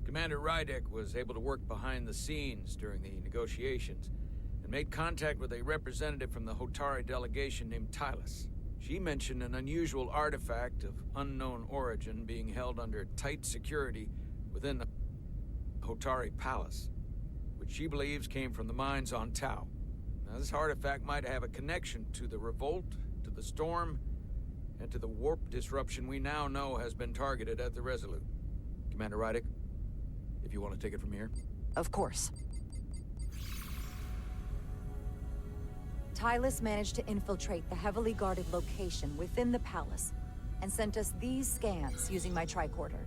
Commander Rydek was able to work behind the scenes during the negotiations and made contact with a representative from the Hotari delegation named Tylus. She mentioned an unusual artifact of unknown origin being held under tight security within the Hotari Palace, which she believes came from the mines on Tau. Now, this artifact might have a connection to the revolt, to the storm, and to the warp disruption we now know has been targeted at the Resolute. Commander Rydek, if you want to take it from here. Of course. Tylus managed to infiltrate the heavily guarded location within the palace and sent us these scans using my tricorder.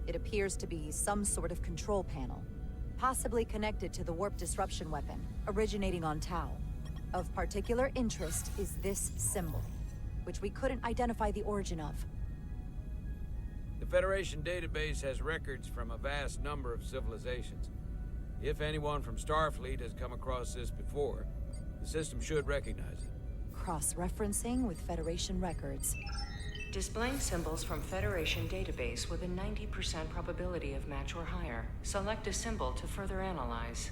It appears to be some sort of control panel, possibly connected to the warp disruption weapon originating on Tau. Of particular interest is this symbol, which we couldn't identify the origin of. The Federation database has records from a vast number of civilizations. If anyone from Starfleet has come across this before, the system should recognize it. Cross-referencing with Federation records. Displaying symbols from Federation database with a 90% probability of match or higher. Select a symbol to further analyze.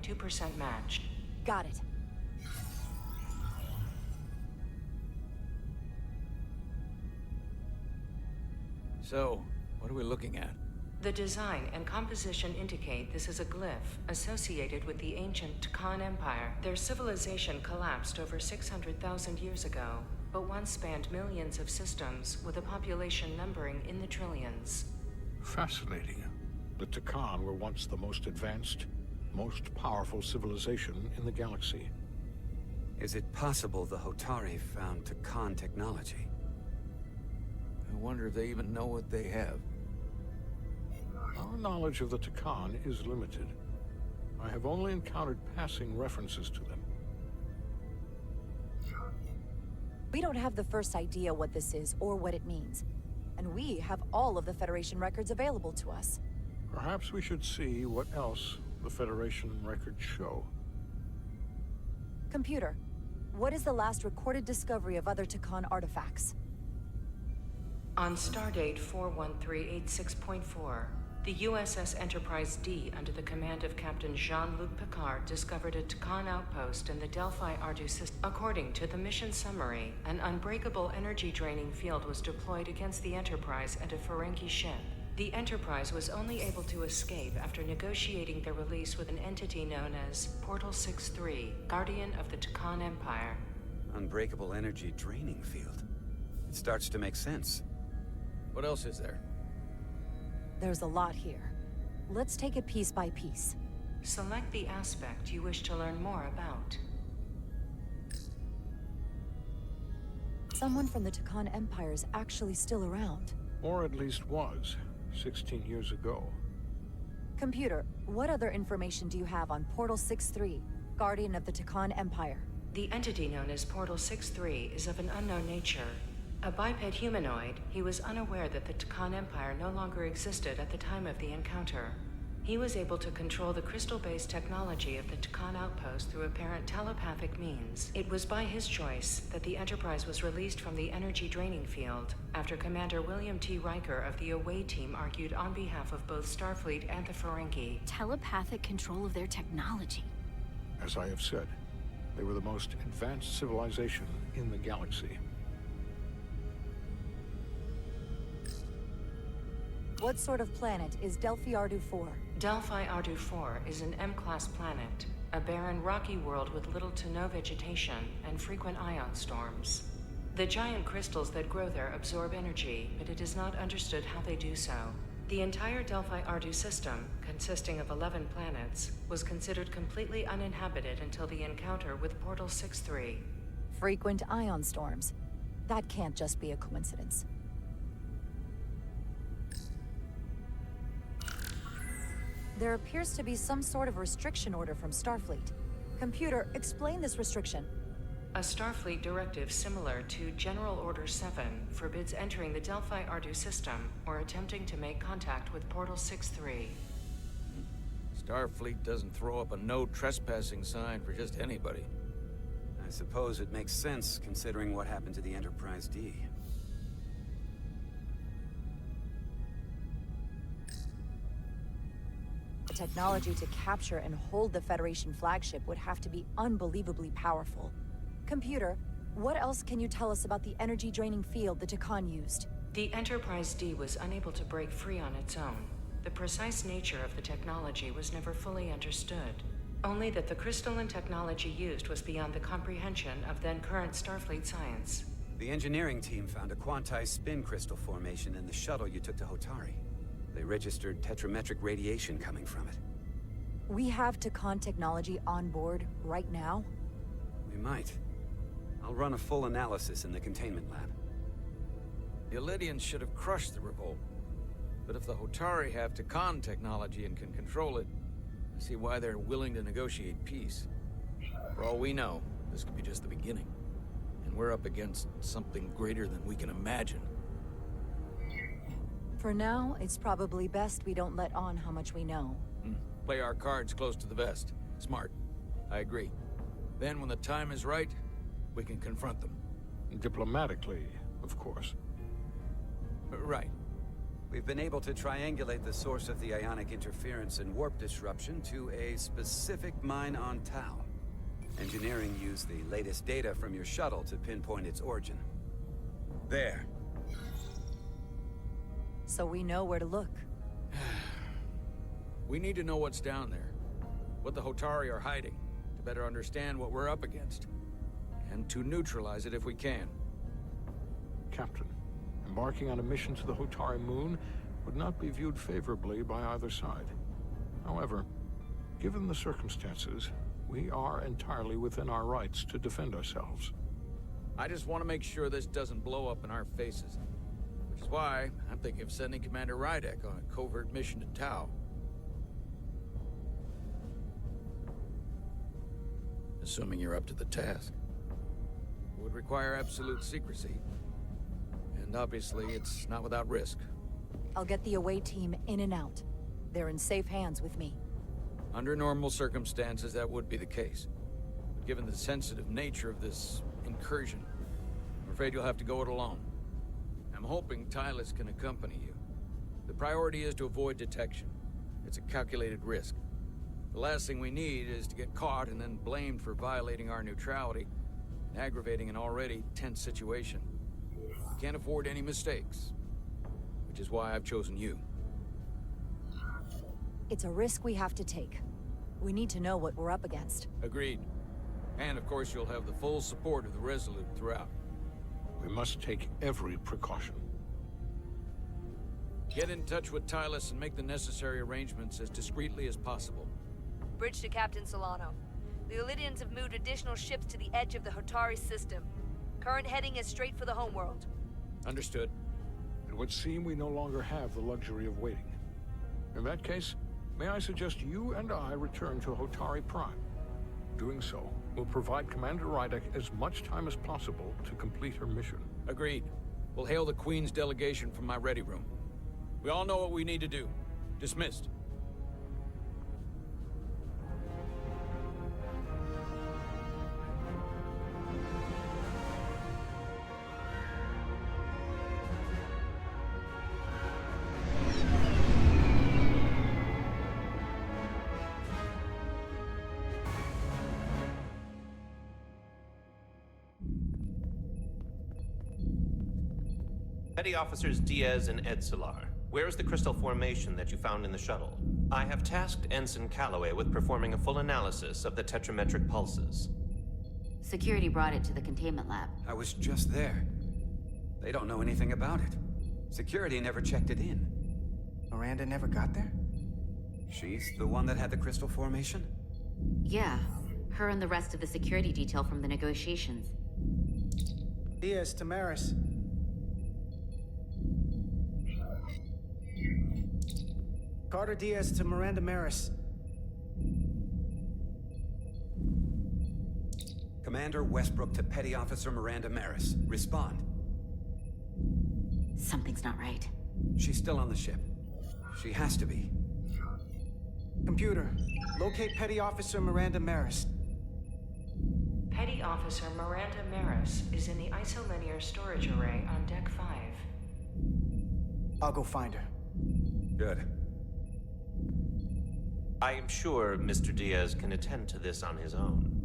.2% match. Got it. So, what are we looking at? The design and composition indicate this is a glyph associated with the ancient Khan Empire. Their civilization collapsed over 600,000 years ago, but once spanned millions of systems with a population numbering in the trillions. Fascinating. The Takan were once the most advanced, most powerful civilization in the galaxy. Is it possible the Hotari found Takan technology? I wonder if they even know what they have. Our knowledge of the Takan is limited. I have only encountered passing references to them. We don't have the first idea what this is or what it means. And we have all of the Federation records available to us. Perhaps we should see what else the Federation records show. Computer, what is the last recorded discovery of other Takan artifacts? On Stardate 41386.4, the USS Enterprise D, under the command of Captain Jean-Luc Picard, discovered a Takan outpost in the Delphi-Ardu system. According to the mission summary, an unbreakable energy-draining field was deployed against the Enterprise and a Ferengi ship. The Enterprise was only able to escape after negotiating their release with an entity known as Portal 6-3, Guardian of the Takan Empire. Unbreakable energy draining field. It starts to make sense. What else is there? There's a lot here. Let's take it piece by piece. Select the aspect you wish to learn more about. Someone from the Takan Empire is actually still around. Or at least was, 16 years ago. Computer, what other information do you have on Portal 6-3, Guardian of the Takan Empire? The entity known as Portal 6-3 is of an unknown nature. A biped humanoid, he was unaware that the Takan Empire no longer existed at the time of the encounter. He was able to control the crystal-based technology of the Takan outpost through apparent telepathic means. It was by his choice that the Enterprise was released from the energy draining field after Commander William T. Riker of the Away Team argued on behalf of both Starfleet and the Ferengi. Telepathic control of their technology. As I have said, they were the most advanced civilization in the galaxy. What sort of planet is Delphi-Ardu 4? Delphi-Ardu 4 is an M-class planet, a barren rocky world with little to no vegetation and frequent ion storms. The giant crystals that grow there absorb energy, but it is not understood how they do so. The entire Delphi-Ardu system, consisting of 11 planets, was considered completely uninhabited until the encounter with Portal 6-3. Frequent ion storms. That can't just be a coincidence. There appears to be some sort of restriction order from Starfleet. Computer, explain this restriction. A Starfleet directive similar to General Order 7 forbids entering the Delphi-Ardu system or attempting to make contact with Portal 6-3. Starfleet doesn't throw up a no trespassing sign for just anybody. I suppose it makes sense considering what happened to the Enterprise D. The technology to capture and hold the Federation flagship would have to be unbelievably powerful. Computer, what else can you tell us about the energy-draining field the Takan used? The Enterprise D was unable to break free on its own. The precise nature of the technology was never fully understood. Only that the crystalline technology used was beyond the comprehension of then-current Starfleet science. The engineering team found a quantized spin crystal formation in the shuttle you took to Hotari. They registered tetrametric radiation coming from it. We have Takan technology on board right now? We might. I'll run a full analysis in the containment lab. The Elydians should have crushed the revolt. But if the Hotari have Takan technology and can control it, I see why they're willing to negotiate peace. For all we know, this could be just the beginning. And we're up against something greater than we can imagine. For now, it's probably best we don't let on how much we know. Play our cards close to the vest. Smart. I agree. Then when the time is right, we can confront them. Diplomatically, of course. Right. We've been able to triangulate the source of the ionic interference and warp disruption to a specific mine on Tau. Engineering used the latest data from your shuttle to pinpoint its origin. There. So we know where to look. We need to know what's down there. What the Hotari are hiding, to better understand what we're up against. And to neutralize it if we can. Captain, embarking on a mission to the Hotari moon would not be viewed favorably by either side. However, given the circumstances, we are entirely within our rights to defend ourselves. I just want to make sure this doesn't blow up in our faces. Which is why I'm thinking of sending Commander Rydek on a covert mission to Tau. Assuming you're up to the task. It would require absolute secrecy. And obviously, it's not without risk. I'll get the away team in and out. They're in safe hands with me. Under normal circumstances, that would be the case. But given the sensitive nature of this incursion, I'm afraid you'll have to go it alone. I'm hoping Tylus can accompany you. The priority is to avoid detection. It's a calculated risk. The last thing we need is to get caught and then blamed for violating our neutrality and aggravating an already tense situation. We can't afford any mistakes, which is why I've chosen you. It's a risk we have to take. We need to know what we're up against. Agreed. And of course, you'll have the full support of the Resolute throughout. We must take every precaution. Get in touch with Tylus and make the necessary arrangements as discreetly as possible. Bridge to Captain Solano. The Illidians have moved additional ships to the edge of the Hotari system. Current heading is straight for the homeworld. Understood. It would seem we no longer have the luxury of waiting. In that case, may I suggest you and I return to Hotari Prime? Doing so will provide Commander Rydek as much time as possible to complete her mission. Agreed. We'll hail the Queen's delegation from my ready room. We all know what we need to do. Dismissed. Petty Officers Diaz and Edsolar, where is the crystal formation that you found in the shuttle? I have tasked Ensign Calloway with performing a full analysis of the tetrametric pulses. Security brought it to the containment lab. I was just there. They don't know anything about it. Security never checked it in. Miranda never got there? She's the one that had the crystal formation? Yeah, her and the rest of the security detail from the negotiations. Diaz, Tamaris. Carter Diaz to Miranda Maris. Commander Westbrook to Petty Officer Miranda Maris. Respond. Something's not right. She's still on the ship. She has to be. Computer, locate Petty Officer Miranda Maris. Petty Officer Miranda Maris is in the isolinear storage array on Deck 5. I'll go find her. Good. I am sure Mr. Diaz can attend to this on his own.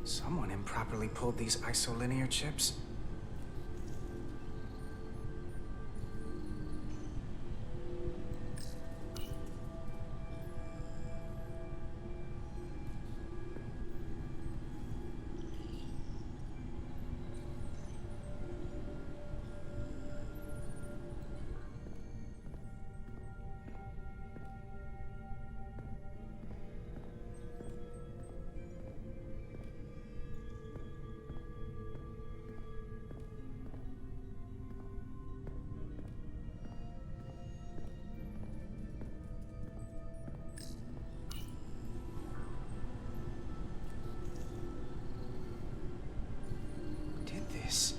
Someone improperly pulled these isolinear chips. This.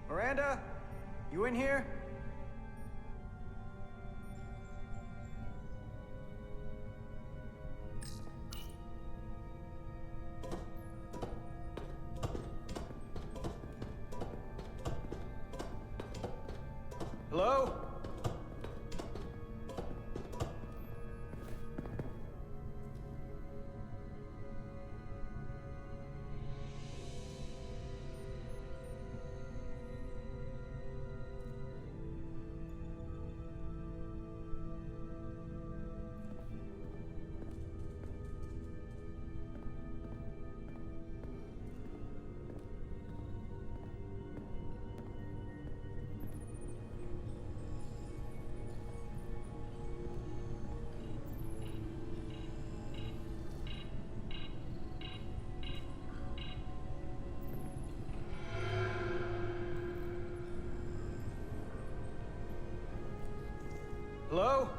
Miranda, you in here? Hello? Hello?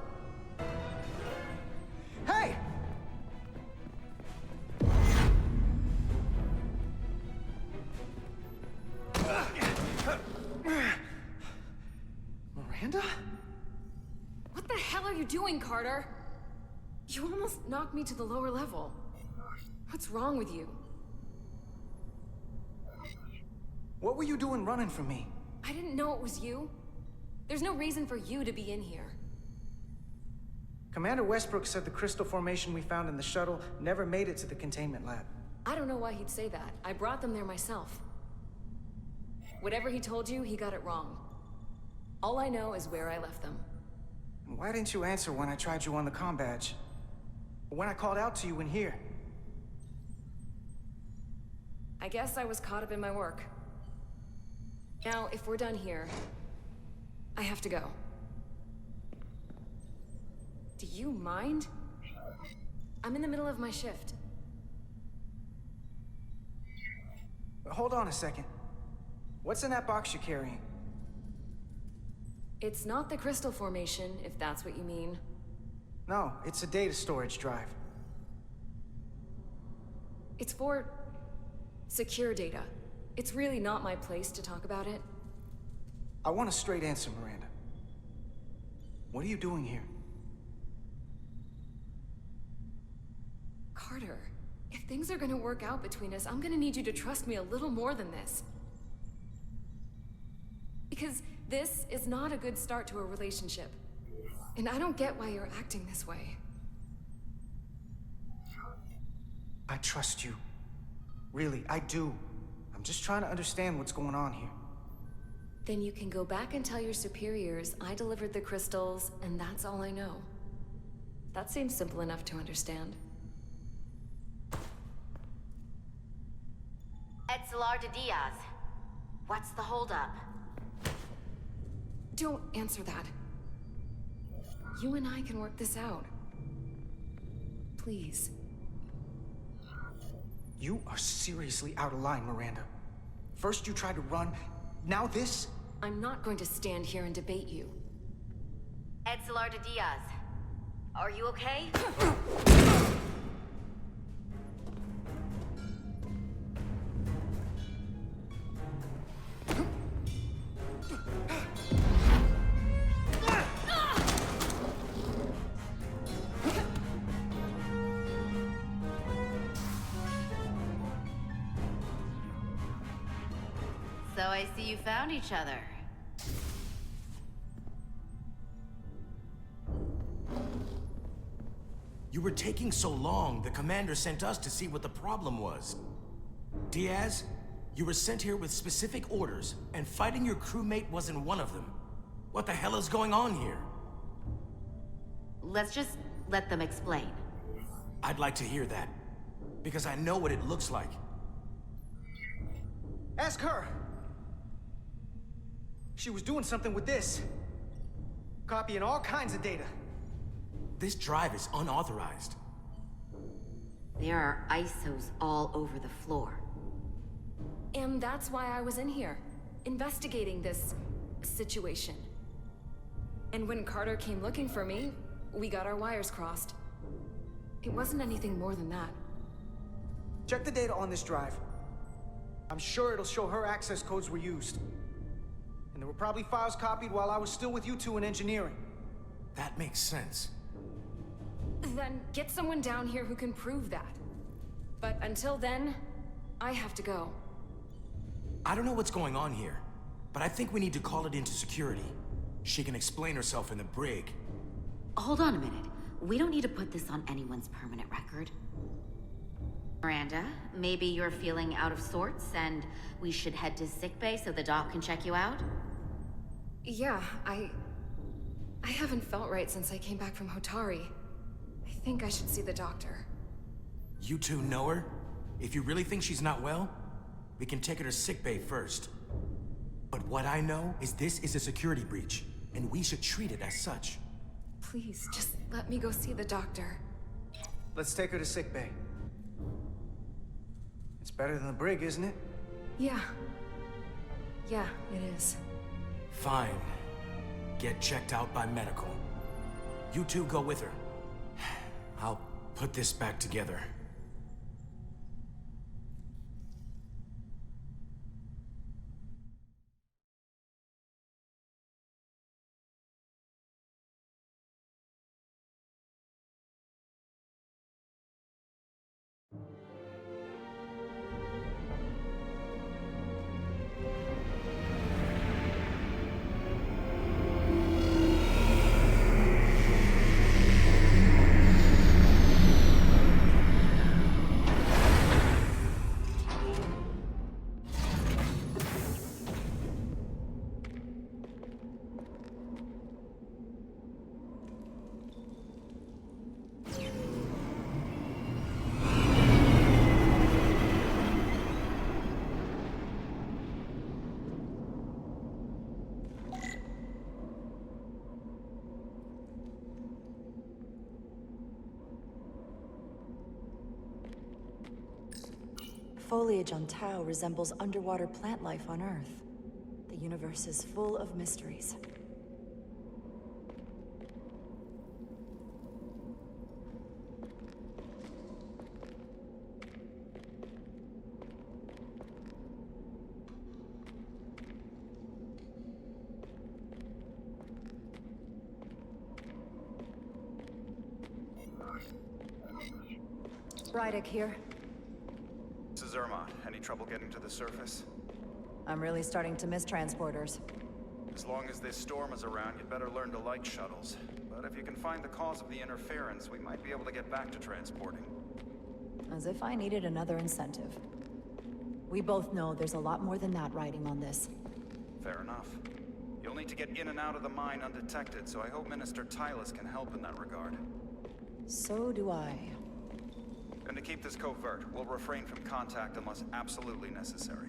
Hey! Miranda? What the hell are you doing, Carter? You almost knocked me to the lower level. What's wrong with you? What were you doing running from me? I didn't know it was you. There's no reason for you to be in here. Commander Westbrook said the crystal formation we found in the shuttle never made it to the containment lab. I don't know why he'd say that. I brought them there myself. Whatever he told you, he got it wrong. All I know is where I left them. Why didn't you answer when I tried you on the comm badge? Or when I called out to you in here? I guess I was caught up in my work. Now, if we're done here, I have to go. Do you mind? I'm in the middle of my shift. Hold on a second. What's in that box you're carrying? It's not the crystal formation, if that's what you mean. No, it's a data storage drive. It's for secure data. It's really not my place to talk about it. I want a straight answer, Miranda. What are you doing here? Carter, if things are gonna work out between us, I'm gonna need you to trust me a little more than this. Because this is not a good start to a relationship. And I don't get why you're acting this way. I trust you. Really, I do. I'm just trying to understand what's going on here. Then you can go back and tell your superiors I delivered the crystals, and that's all I know. That seems simple enough to understand. Etzelar de Diaz. What's the holdup? Don't answer that. You and I can work this out. Please. You are seriously out of line, Miranda. First you tried to run, now this? I'm not going to stand here and debate you. Etzelar de Diaz. Are you okay? So I see you found each other. You were taking so long, the commander sent us to see what the problem was. Diaz, you were sent here with specific orders, and fighting your crewmate wasn't one of them. What the hell is going on here? Let's just let them explain. I'd like to hear that, because I know what it looks like. Ask her! She was doing something with this. Copying all kinds of data. This drive is unauthorized. There are ISOs all over the floor. And that's why I was in here, investigating this situation. And when Carter came looking for me, we got our wires crossed. It wasn't anything more than that. Check the data on this drive. I'm sure it'll show her access codes were used. And there were probably files copied while I was still with you two in engineering. That makes sense. Then get someone down here who can prove that. But until then, I have to go. I don't know what's going on here, but I think we need to call it into security. She can explain herself in the brig. Hold on a minute. We don't need to put this on anyone's permanent record. Miranda, maybe you're feeling out of sorts and we should head to sickbay so the doc can check you out? Yeah, I haven't felt right since I came back from Hotari. I think I should see the doctor. You two know her? If you really think she's not well, we can take her to sickbay first. But what I know is this is a security breach, and we should treat it as such. Please, just let me go see the doctor. Let's take her to sickbay. It's better than the brig, isn't it? Yeah. Yeah, it is. Fine. Get checked out by medical. You two go with her. I'll put this back together. Foliage on Tau resembles underwater plant life on Earth. The universe is full of mysteries. Rydick here. This is Irma. Any trouble getting to the surface? I'm really starting to miss transporters. As long as this storm is around, you'd better learn to like shuttles. But if you can find the cause of the interference, we might be able to get back to transporting. As if I needed another incentive. We both know there's a lot more than that riding on this. Fair enough. You'll need to get in and out of the mine undetected, so I hope Minister Tylus can help in that regard. So do I. And to keep this covert, we'll refrain from contact unless absolutely necessary.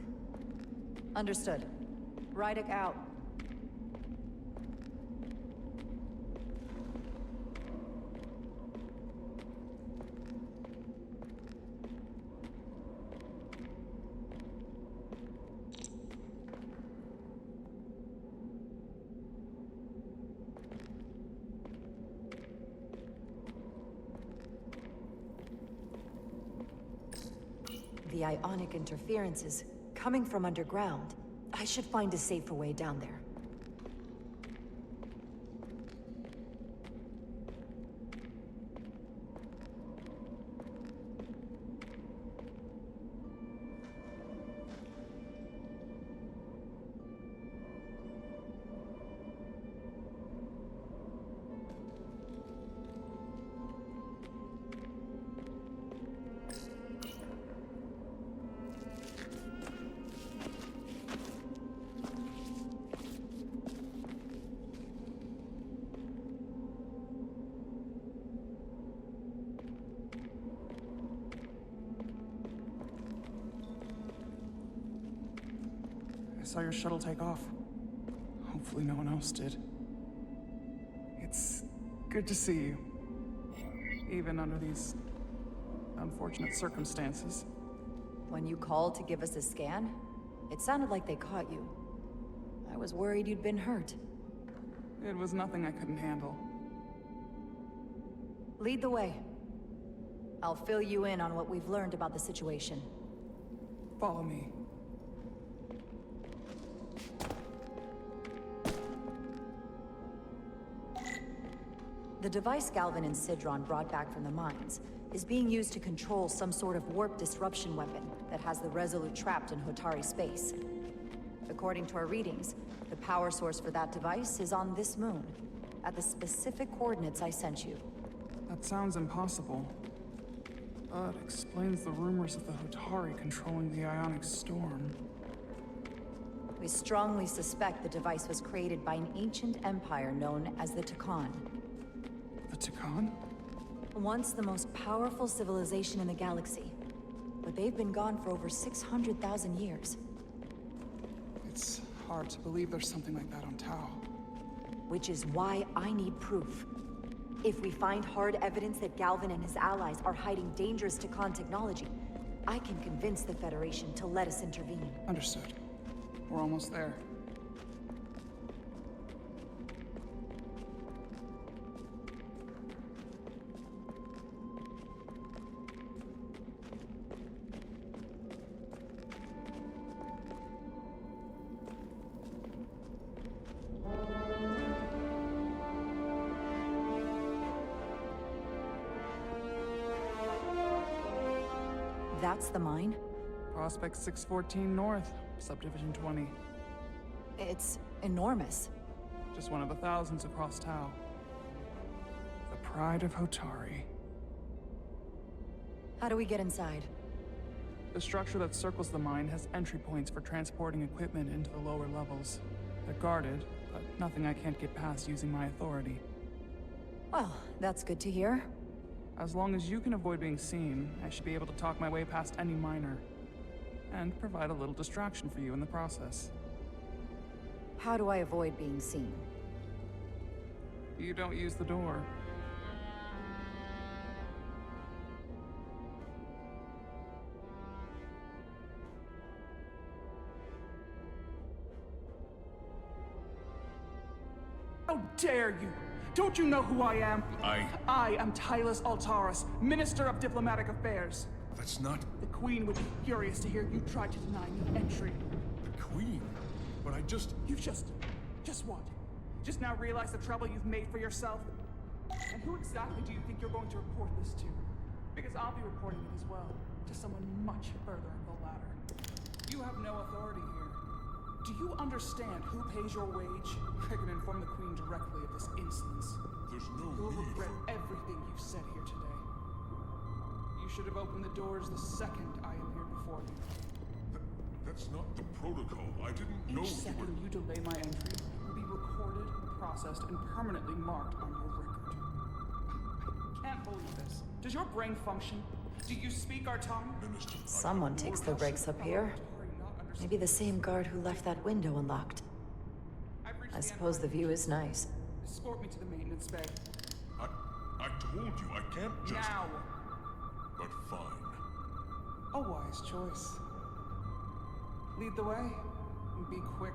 Understood. Rydick out. The ionic interference is coming from underground. I should find a safer way down there. I saw your shuttle take off. Hopefully no one else did. It's good to see you. Even under these unfortunate circumstances. When you called to give us a scan, it sounded like they caught you. I was worried you'd been hurt. It was nothing I couldn't handle. Lead the way. I'll fill you in on what we've learned about the situation. Follow me. The device Galvin and Sidron brought back from the mines is being used to control some sort of warp disruption weapon that has the Resolute trapped in Hotari space. According to our readings, the power source for that device is on this moon, at the specific coordinates I sent you. That sounds impossible. But explains the rumors of the Hotari controlling the ionic storm. We strongly suspect the device was created by an ancient empire known as the Takan. The Takan? Once the most powerful civilization in the galaxy. But they've been gone for over 600,000 years. It's hard to believe there's something like that on Tau. Which is why I need proof. If we find hard evidence that Galvin and his allies are hiding dangerous Takan technology, I can convince the Federation to let us intervene. Understood. We're almost there. That's the mine? Prospect 614 North, Subdivision 20. It's enormous. Just one of the thousands across Tau. The pride of Hotari. How do we get inside? The structure that circles the mine has entry points for transporting equipment into the lower levels. They're guarded, but nothing I can't get past using my authority. Well, that's good to hear. As long as you can avoid being seen, I should be able to talk my way past any miner. And provide a little distraction for you in the process. How do I avoid being seen? You don't use the door. How dare you! Don't you know who I am? I am Tylus Altaris, Minister of Diplomatic Affairs. That's not... The Queen would be furious to hear you tried to deny me entry. The Queen? But I just... You've just what? Just now realize the trouble you've made for yourself? And who exactly do you think you're going to report this to? Because I'll be reporting it as well, to someone much further up the ladder. You have no authority here. Do you understand who pays your wage? I can inform the Queen directly of this insolence. There's no You'll need regret for... everything you've said here today. You should have opened the doors the second I appeared before you. That's not the protocol. I didn't know Each second you delay my entry will be recorded, processed, and permanently marked on your record. I can't believe this. Does your brain function? Do you speak our tongue? Minister, Someone takes the breaks up here. Maybe the same guard who left that window unlocked. I suppose the view is nice. Escort me to the maintenance bay. I told you, I can't just... Now! But fine. A wise choice. Lead the way, and be quick.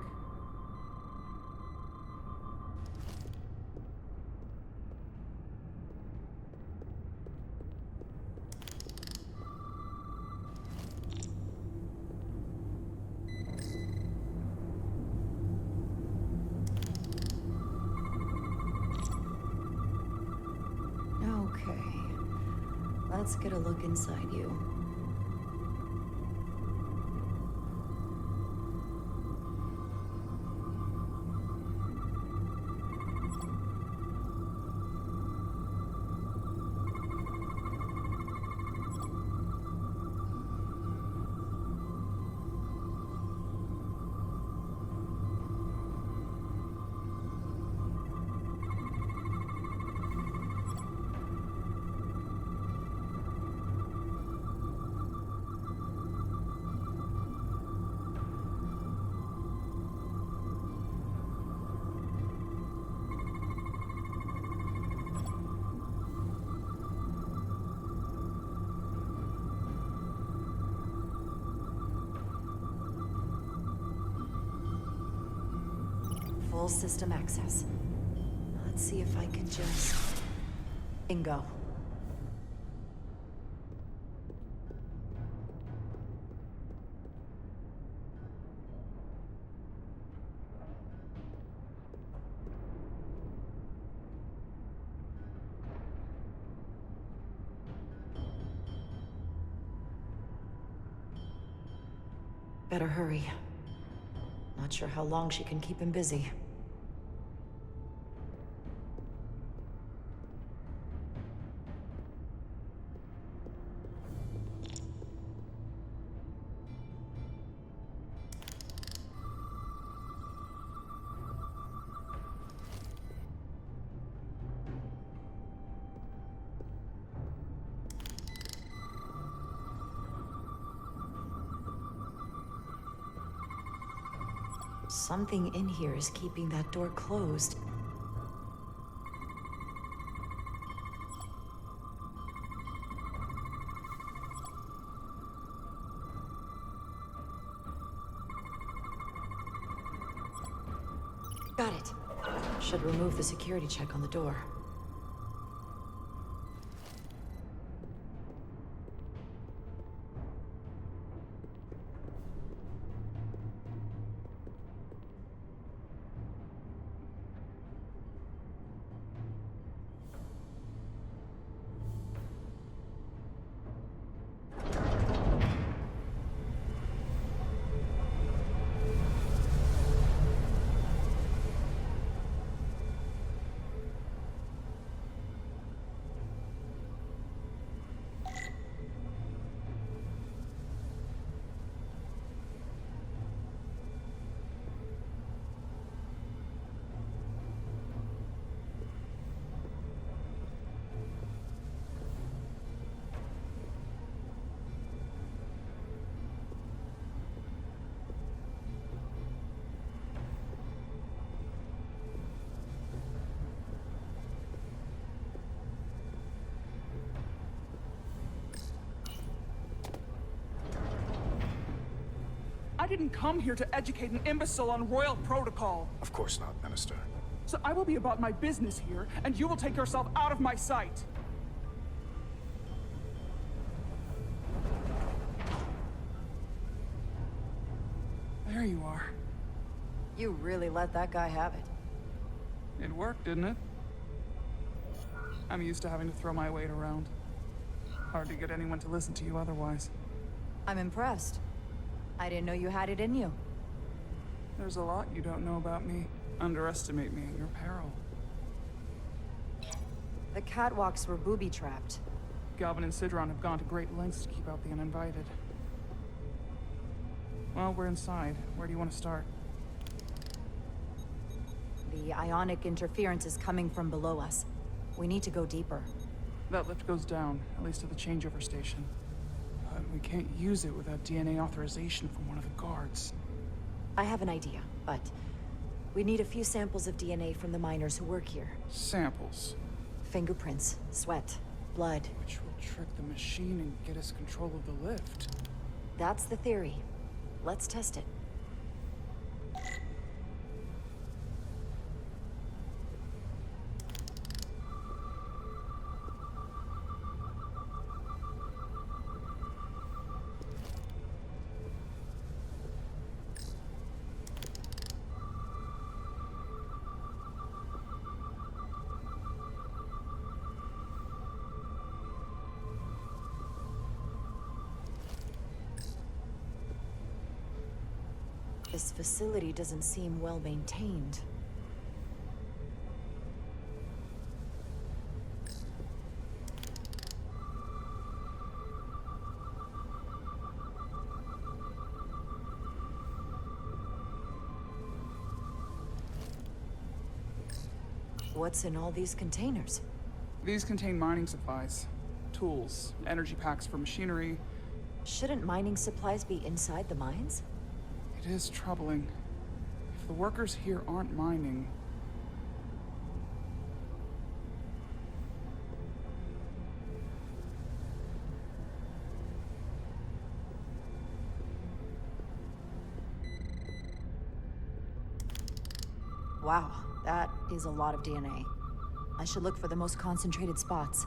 Okay. Let's get a look inside you. Full system access. Let's see if I can just... Bingo. Better hurry. Not sure how long she can keep him busy. Something in here is keeping that door closed. Got it. Should remove the security check on the door. I didn't come here to educate an imbecile on royal protocol. Of course not, Minister. So I will be about my business here, and you will take yourself out of my sight. There you are. You really let that guy have it. It worked, didn't it? I'm used to having to throw my weight around. Hard to get anyone to listen to you otherwise. I'm impressed. I didn't know you had it in you. There's a lot you don't know about me. Underestimate me at your peril. The catwalks were booby-trapped. Galvin and Sidron have gone to great lengths to keep out the uninvited. Well, we're inside. Where do you want to start? The ionic interference is coming from below us. We need to go deeper. That lift goes down, at least to the changeover station. But we can't use it without DNA authorization from one of the guards. I have an idea, but we need a few samples of DNA from the miners who work here. Samples? Fingerprints, sweat, blood. Which will trick the machine and get us control of the lift. That's the theory. Let's test it. This facility doesn't seem well maintained. What's in all these containers? These contain mining supplies, tools, energy packs for machinery. Shouldn't mining supplies be inside the mines? It is troubling. If the workers here aren't mining... Wow, that is a lot of DNA. I should look for the most concentrated spots.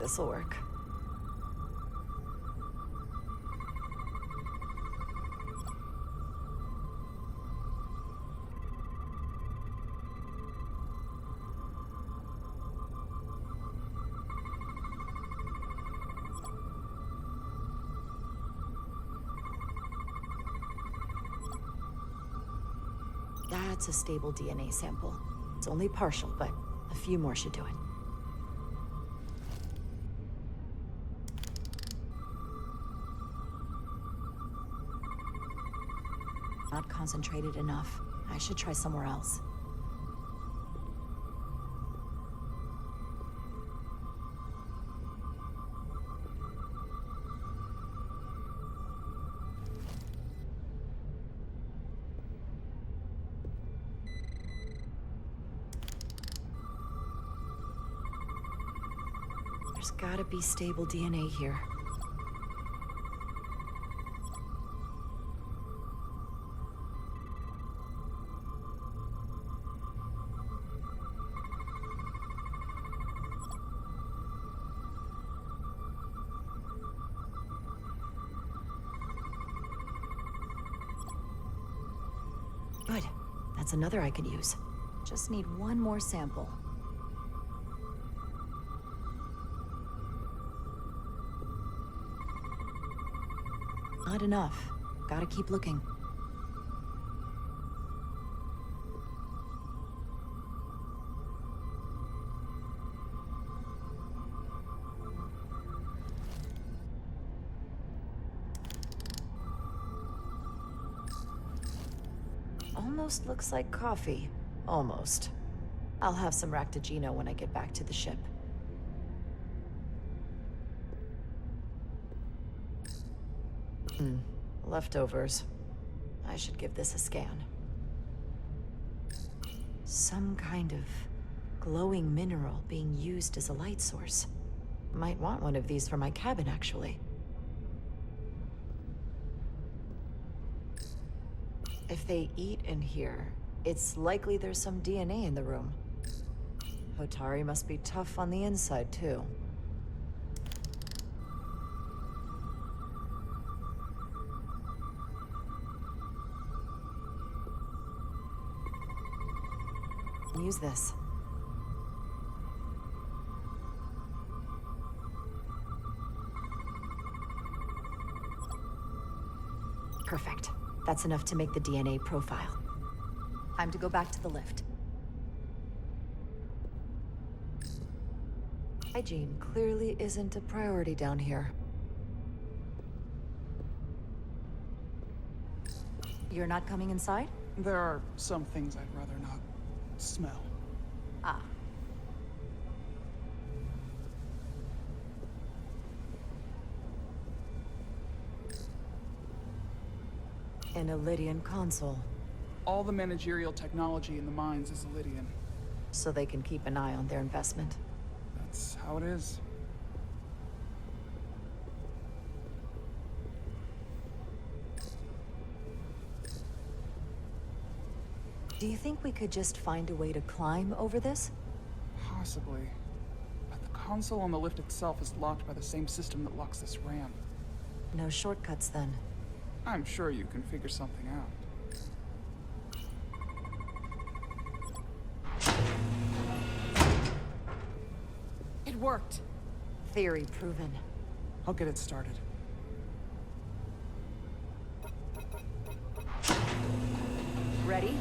this'll work. That's a stable DNA sample. It's only partial, but a few more should do it. Not concentrated enough. I should try somewhere else. There's gotta be stable DNA here. Good. That's another I could use. Just need one more sample. Not enough. Gotta keep looking. Almost looks like coffee. Almost. I'll have some Ractigino when I get back to the ship. Leftovers. I should give this a scan. Some kind of glowing mineral being used as a light source. Might want one of these for my cabin, actually. If they eat in here, it's likely there's some DNA in the room. Hotari must be tough on the inside, too. Use this. Perfect. That's enough to make the DNA profile. Time to go back to the lift. Hygiene clearly isn't a priority down here. You're not coming inside? There are some things I'd rather not smell. Ah. An Illydian console. All the managerial technology in the mines is Illydian. So they can keep an eye on their investment. That's how it is. Do you think we could just find a way to climb over this? Possibly. But the console on the lift itself is locked by the same system that locks this ramp. No shortcuts, then. I'm sure you can figure something out. It worked! Theory proven. I'll get it started. Ready?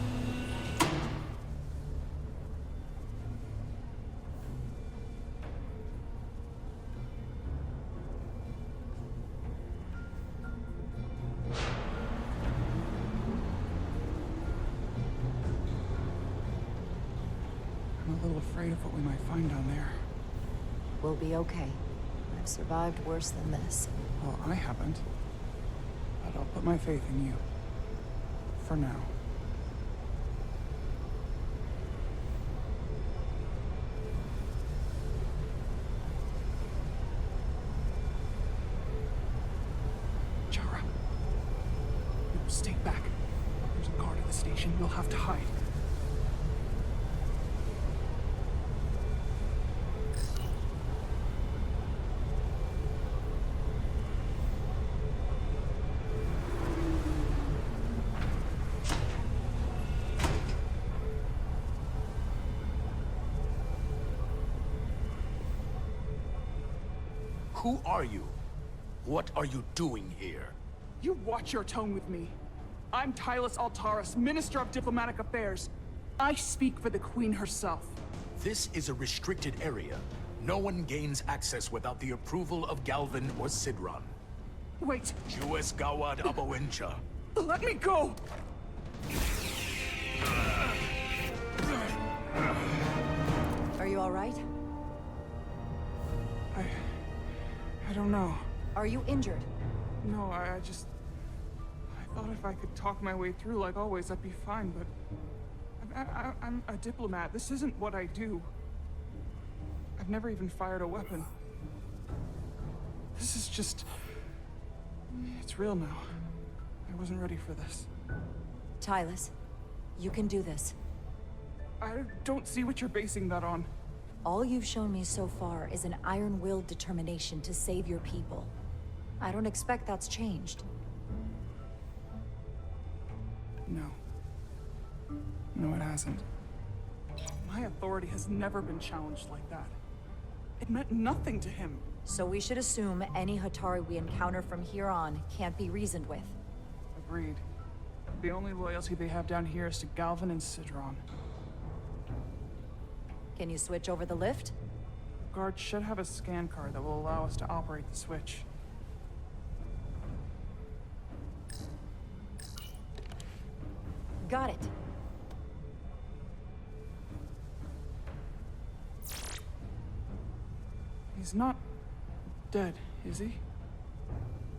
I'm a little afraid of what we might find down there. We'll be okay. I've survived worse than this. Well, I haven't. But I'll put my faith in you. For now. Chara. No, stay back. There's a guard at the station. You'll have to hide. Who are you? What are you doing here? You watch your tone with me. I'm Tylus Altaris, Minister of Diplomatic Affairs. I speak for the Queen herself. This is a restricted area. No one gains access without the approval of Galvin or Sidron. Wait. Jues Gawad Abawincha. Let me go! Are you all right? I don't know. Are you injured? No, I thought if I could talk my way through like always, I'd be fine, but... I'm a diplomat. This isn't what I do. I've never even fired a weapon. This is just... It's real now. I wasn't ready for this. Tylus, you can do this. I don't see what you're basing that on. All you've shown me so far is an iron-willed determination to save your people. I don't expect that's changed. No. No, it hasn't. My authority has never been challenged like that. It meant nothing to him. So we should assume any Hatari we encounter from here on can't be reasoned with. Agreed. The only loyalty they have down here is to Galvin and Sidron. Can you switch over the lift? Guards should have a scan card that will allow us to operate the switch. Got it. He's not dead, is he?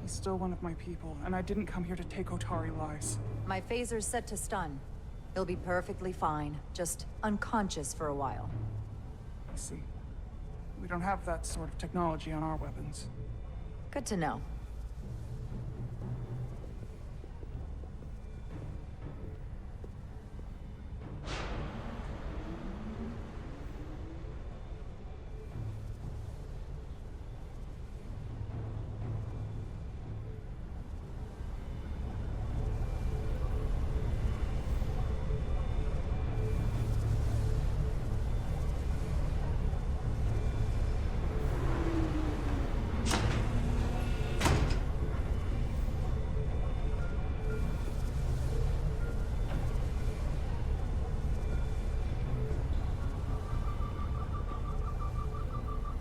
He's still one of my people, and I didn't come here to take Otari lives. My phaser's set to stun. He'll be perfectly fine, just unconscious for a while. I see. We don't have that sort of technology on our weapons. Good to know.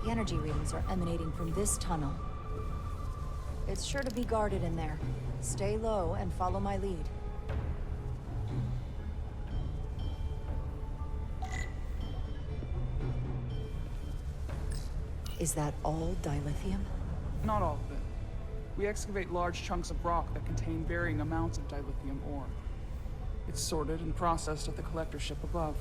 The energy readings are emanating from this tunnel. It's sure to be guarded in there. Stay low and follow my lead. Is that all dilithium? Not all of it. We excavate large chunks of rock that contain varying amounts of dilithium ore. It's sorted and processed at the collector ship above.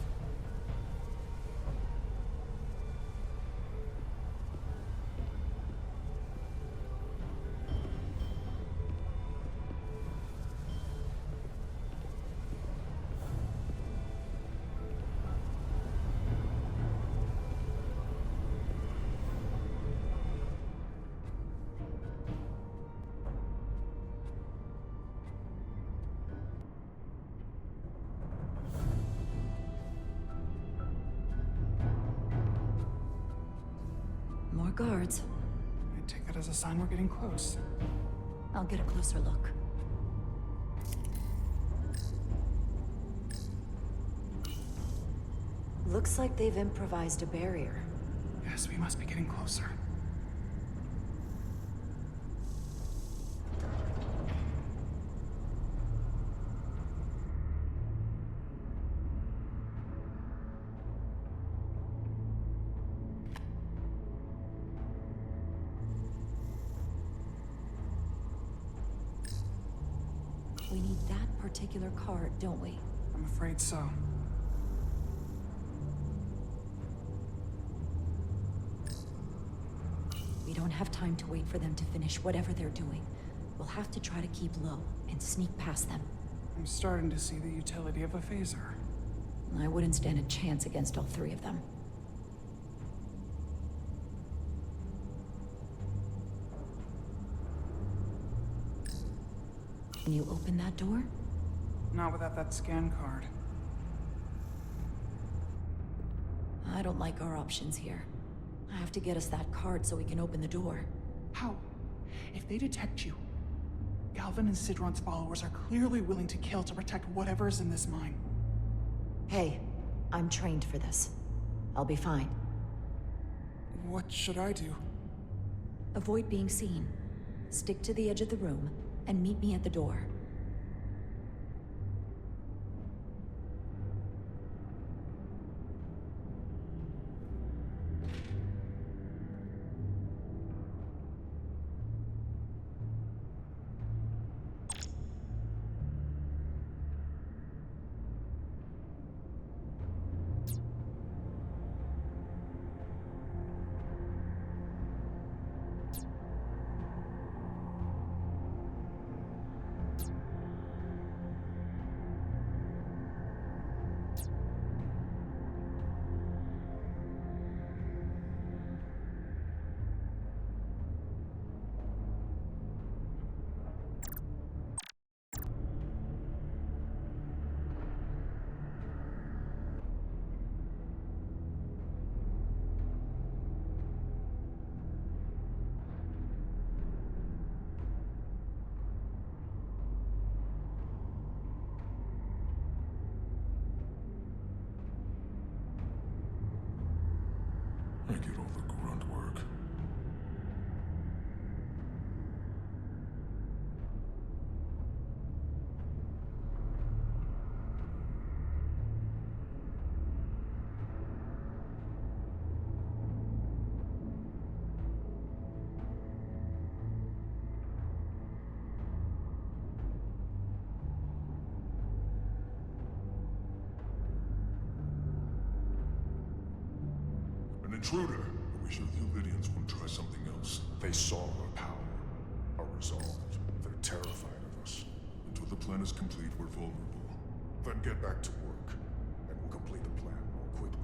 More guards. I take that as a sign we're getting close. I'll get a closer look. Looks like they've improvised a barrier. Yes, we must be getting closer. We need that particular card, don't we? I'm afraid so. We don't have time to wait for them to finish whatever they're doing. We'll have to try to keep low and sneak past them. I'm starting to see the utility of a phaser. I wouldn't stand a chance against all three of them. Can you open that door? Not without that scan card. I don't like our options here. I have to get us that card so we can open the door. How? If they detect you, Galvin and Sidron's followers are clearly willing to kill to protect whatever is in this mine. Hey, I'm trained for this. I'll be fine. What should I do? Avoid being seen. Stick to the edge of the room, and meet me at the door. I get all the grunt work. An intruder. Are we sure the Lydians won't try something else? They saw our power, our resolve. They're terrified of us. Until the plan is complete, we're vulnerable. Then get back to work, and we'll complete the plan more quickly.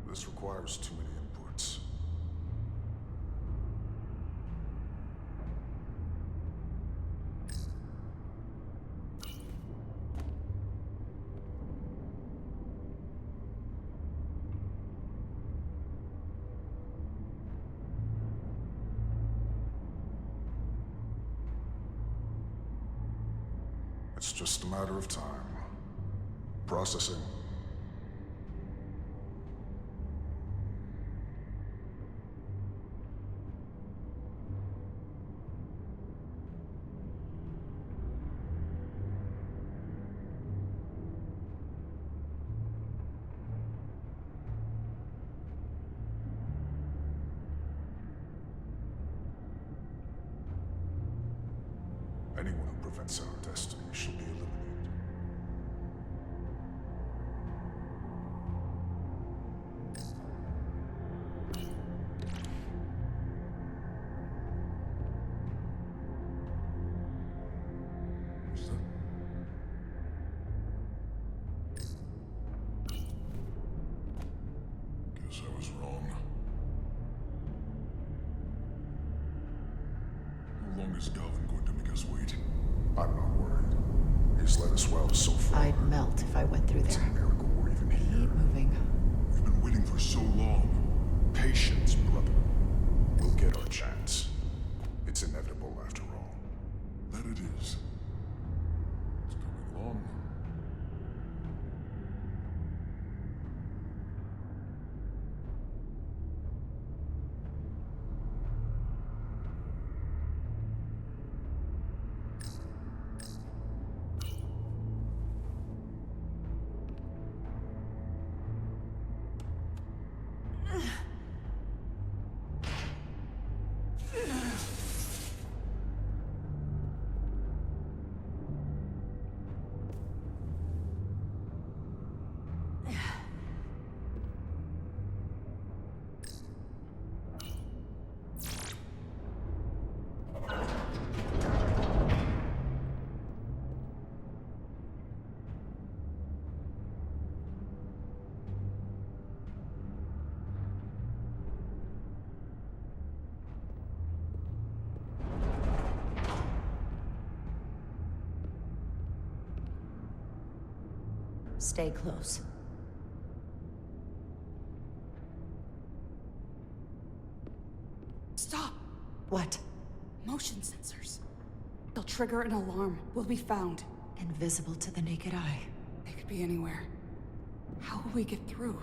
This requires too many inputs. It's just a matter of time. Processing. Anyone who prevents our destiny should be eliminated. Guess I was wrong. How long is Galvin going to make us wait? I'm not worried. He's led us well so far. I'd melt if I went through It's a there. miracle we're even here. Keep moving. We've been waiting for so long. Patience, brother. We'll get our chance. It's inevitable after all. That it is. It's coming along. Stay close. Stop! What? Motion sensors. They'll trigger an alarm. We'll be found. Invisible to the naked eye. They could be anywhere. How will we get through?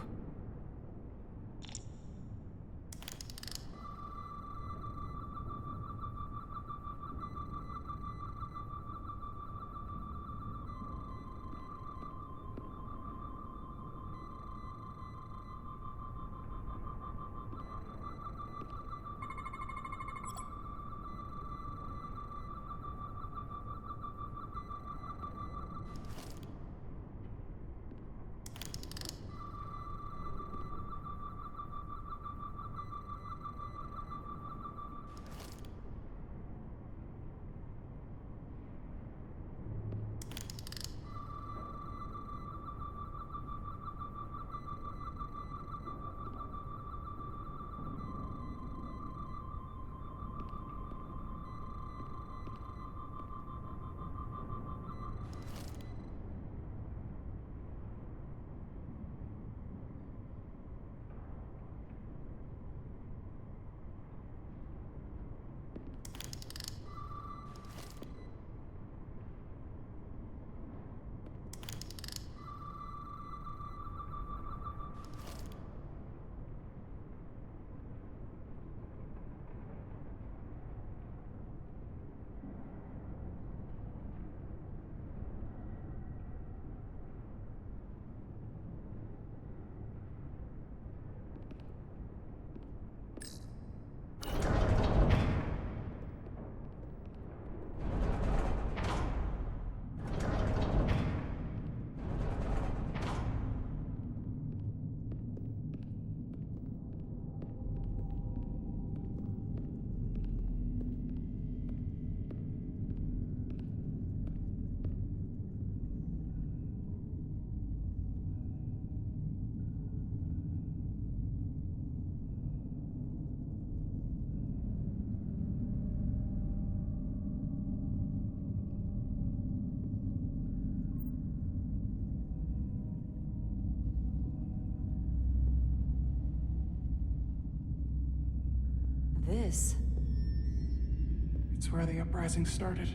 This? It's where the uprising started.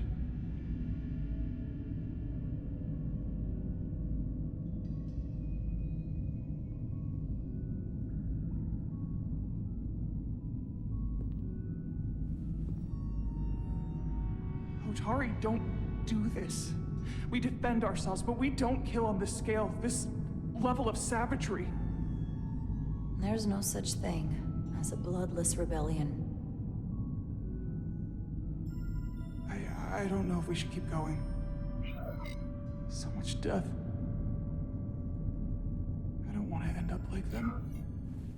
Hotari don't do this. We defend ourselves, but we don't kill on this scale, this level of savagery. There's no such thing as a bloodless rebellion. I don't know if we should keep going. So much death. I don't want to end up like them.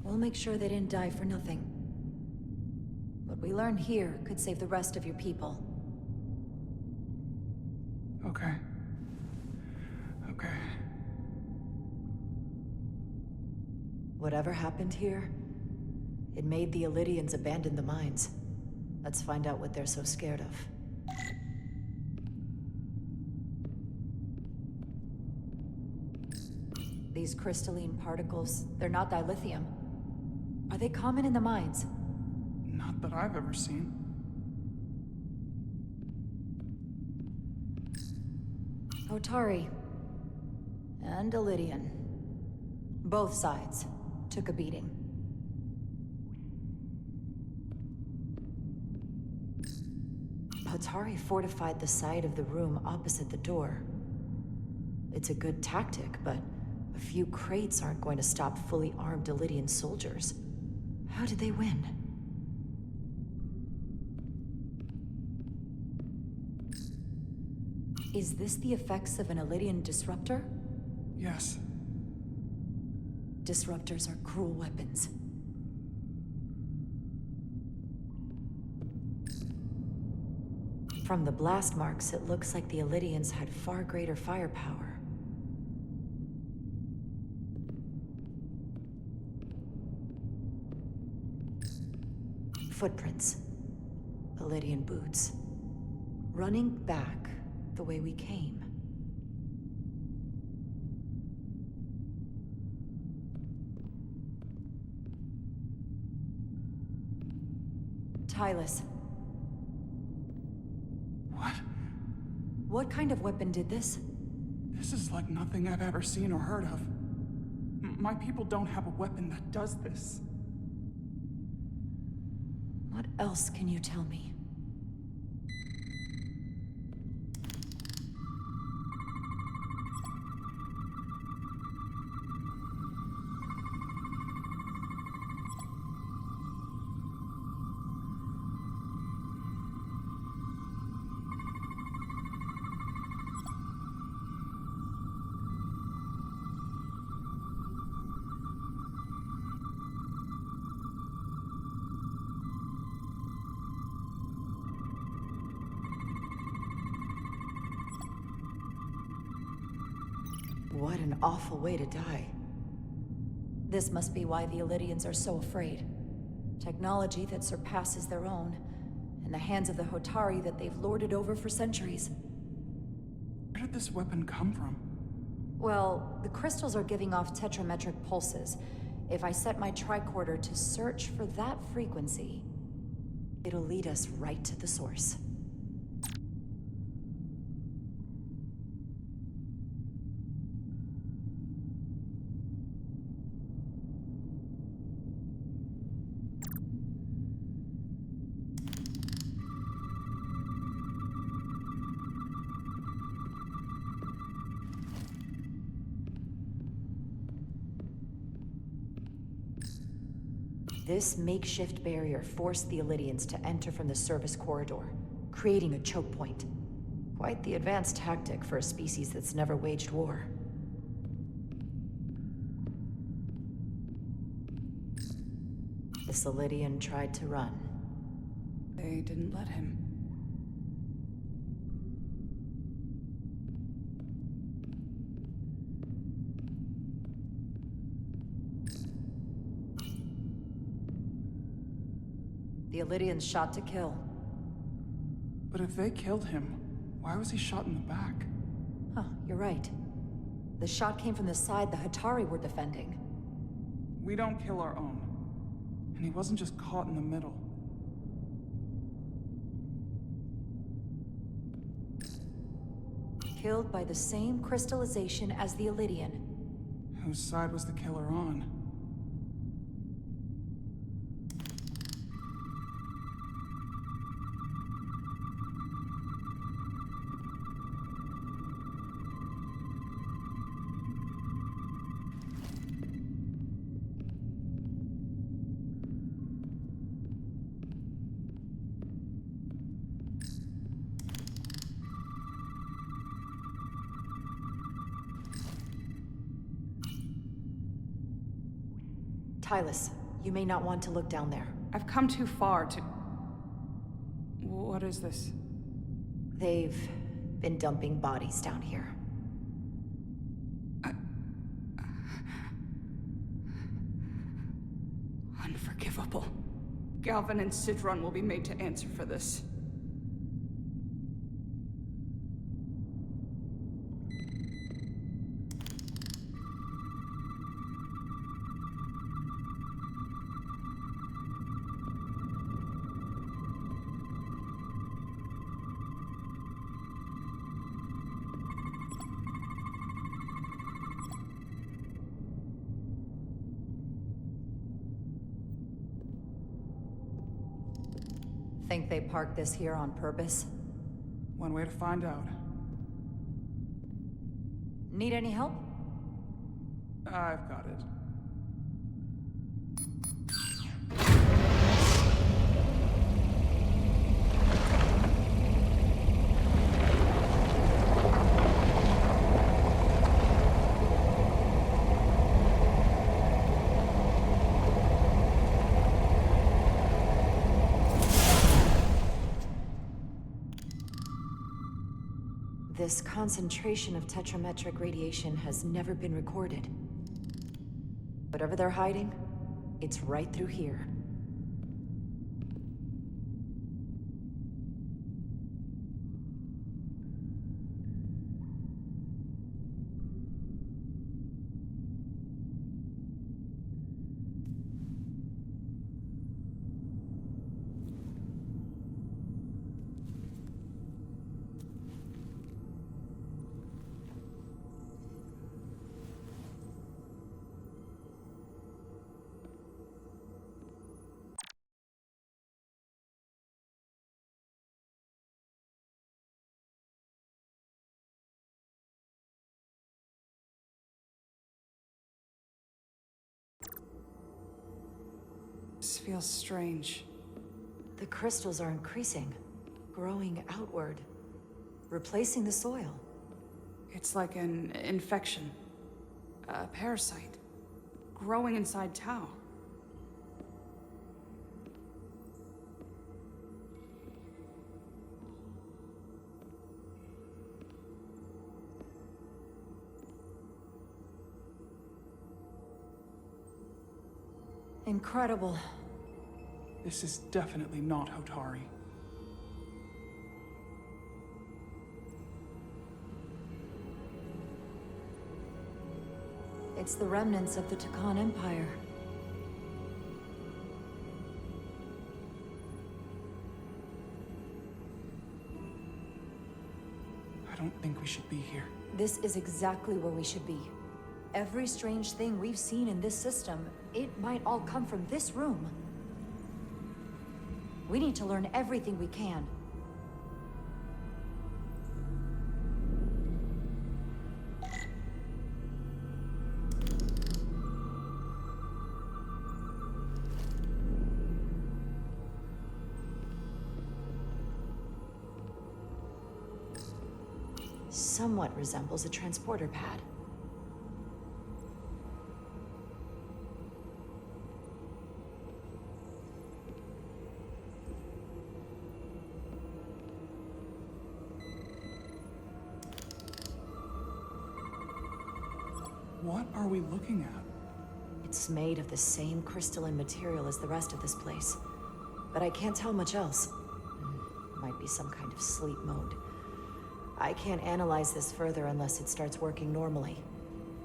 We'll make sure they didn't die for nothing. What we learn here could save the rest of your people. Okay. Okay. Whatever happened here, it made the Illydians abandon the mines. Let's find out what they're so scared of. These crystalline particles, they're not dilithium. Are they common in the mines? Not that I've ever seen. Hotari. And Illydian. Both sides took a beating. Hotari fortified the side of the room opposite the door. It's a good tactic, but a few crates aren't going to stop fully armed Illydian soldiers. How did they win? Is this the effects of an Illydian disruptor? Yes. Disruptors are cruel weapons. From the blast marks, it looks like the Illydians had far greater firepower. Footprints. Illydian boots. Running back the way we came. Tylus. What? What kind of weapon did this? This is like nothing I've ever seen or heard of. My people don't have a weapon that does this. What else can you tell me? What an awful way to die. This must be why the Elydians are so afraid. Technology that surpasses their own, in the hands of the Hotari that they've lorded over for centuries. Where did this weapon come from? Well, the crystals are giving off tetrametric pulses. If I set my tricorder to search for that frequency, it'll lead us right to the source. This makeshift barrier forced the Elydians to enter from the service corridor, creating a choke point. Quite the advanced tactic for a species that's never waged war. This Elydian tried to run. They didn't let him. The Elydians shot to kill. But if they killed him, why was he shot in the back? Huh, you're right. The shot came from the side the Hotari were defending. We don't kill our own. And he wasn't just caught in the middle. Killed by the same crystallization as the Elydian. Whose side was the killer on? Tylus, you may not want to look down there. I've come too far to... What is this? They've been dumping bodies down here. Unforgivable. Galvin and Sidron will be made to answer for this. Think they parked this here on purpose? One way to find out. Need any help? I've got it. This concentration of tetrametric radiation has never been recorded. Whatever they're hiding, it's right through here. This feels strange. The crystals are increasing, growing outward, replacing the soil. It's like an infection. A parasite. Growing inside Tau. Incredible. This is definitely not Hotari. It's the remnants of the Takan Empire. I don't think we should be here. This is exactly where we should be. Every strange thing we've seen in this system, it might all come from this room. We need to learn everything we can. Somewhat resembles a transporter pad. What are we looking at? It's made of the same crystalline material as the rest of this place. But I can't tell much else. Might be some kind of sleep mode. I can't analyze this further unless it starts working normally.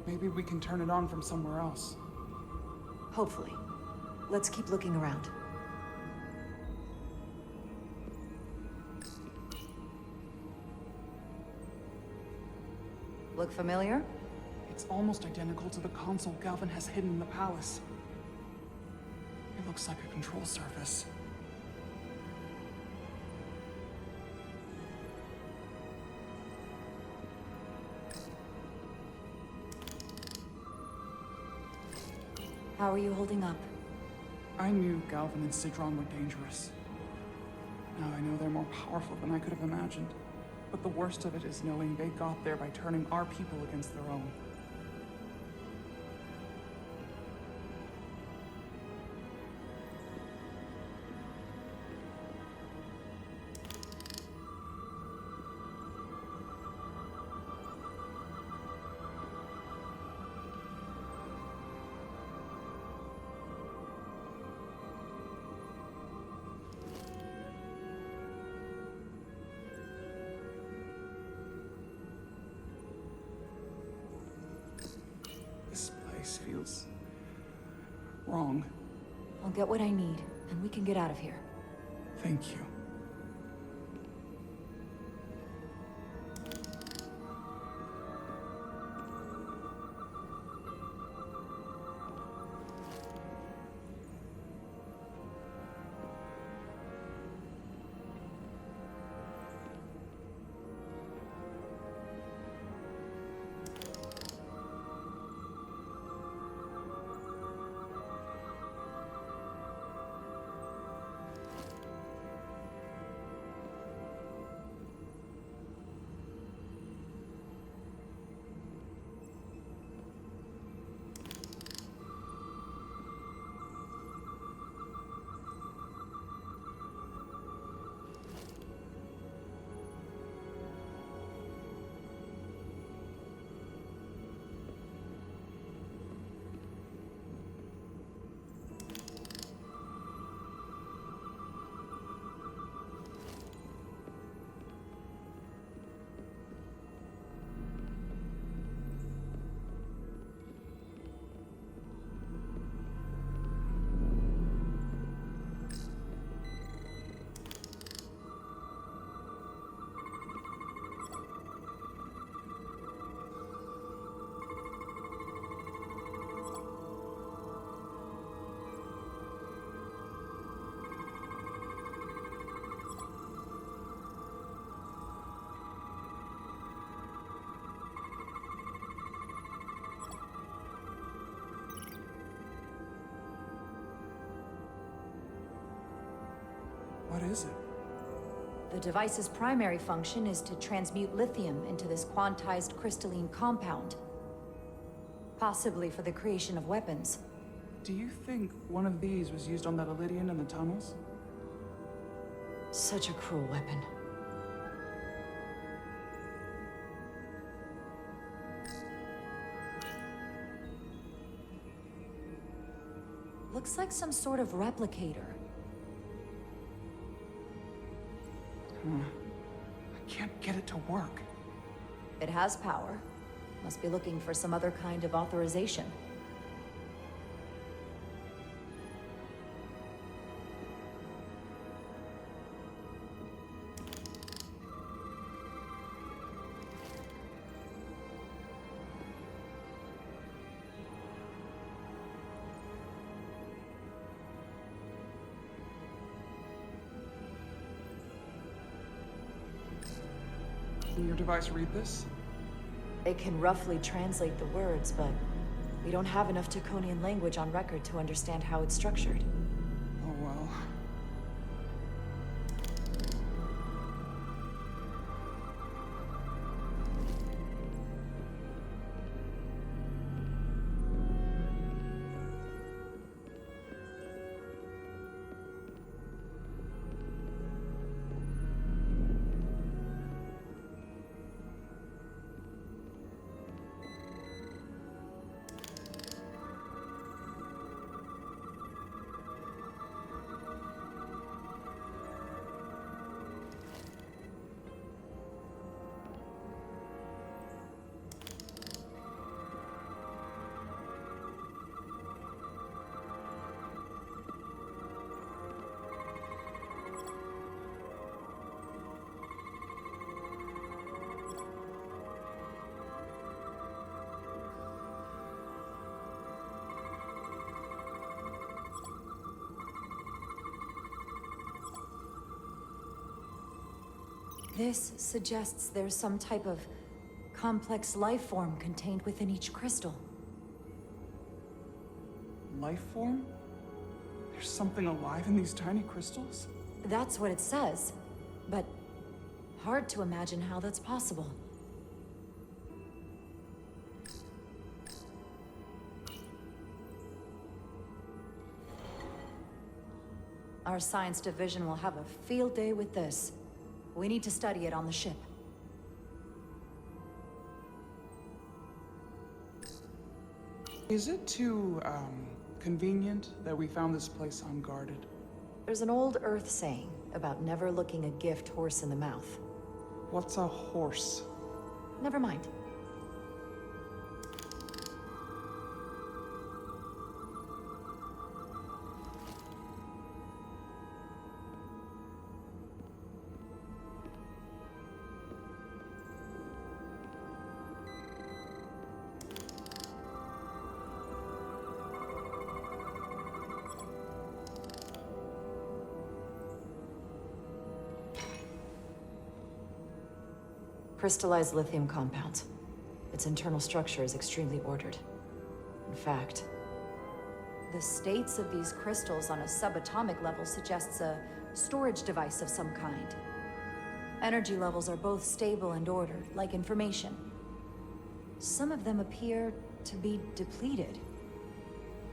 Maybe we can turn it on from somewhere else. Hopefully. Let's keep looking around. Look familiar? It's almost identical to the console Galvin has hidden in the palace. It looks like a control surface. How are you holding up? I knew Galvin and Sidron were dangerous. Now I know they're more powerful than I could have imagined. But the worst of it is knowing they got there by turning our people against their own. This place feels wrong. I'll get what I need, and we can get out of here. Thank you. What is it? The device's primary function is to transmute lithium into this quantized crystalline compound. Possibly for the creation of weapons. Do you think one of these was used on that Elydian in the tunnels? Such a cruel weapon. Looks like some sort of replicator. I can't get it to work. It has power. Must be looking for some other kind of authorization. Can your device read this? It can roughly translate the words, but we don't have enough Taconian language on record to understand how it's structured. Oh well. This suggests there's some type of complex life form contained within each crystal. Life form? There's something alive in these tiny crystals? That's what it says, but hard to imagine how that's possible. Our science division will have a field day with this. We need to study it on the ship. Is it too, convenient that we found this place unguarded? There's an old Earth saying about never looking a gift horse in the mouth. What's a horse? Never mind. Crystallized lithium compound. Its internal structure is extremely ordered. In fact, the states of these crystals on a subatomic level suggests a storage device of some kind. Energy levels are both stable and ordered, like information. Some of them appear to be depleted.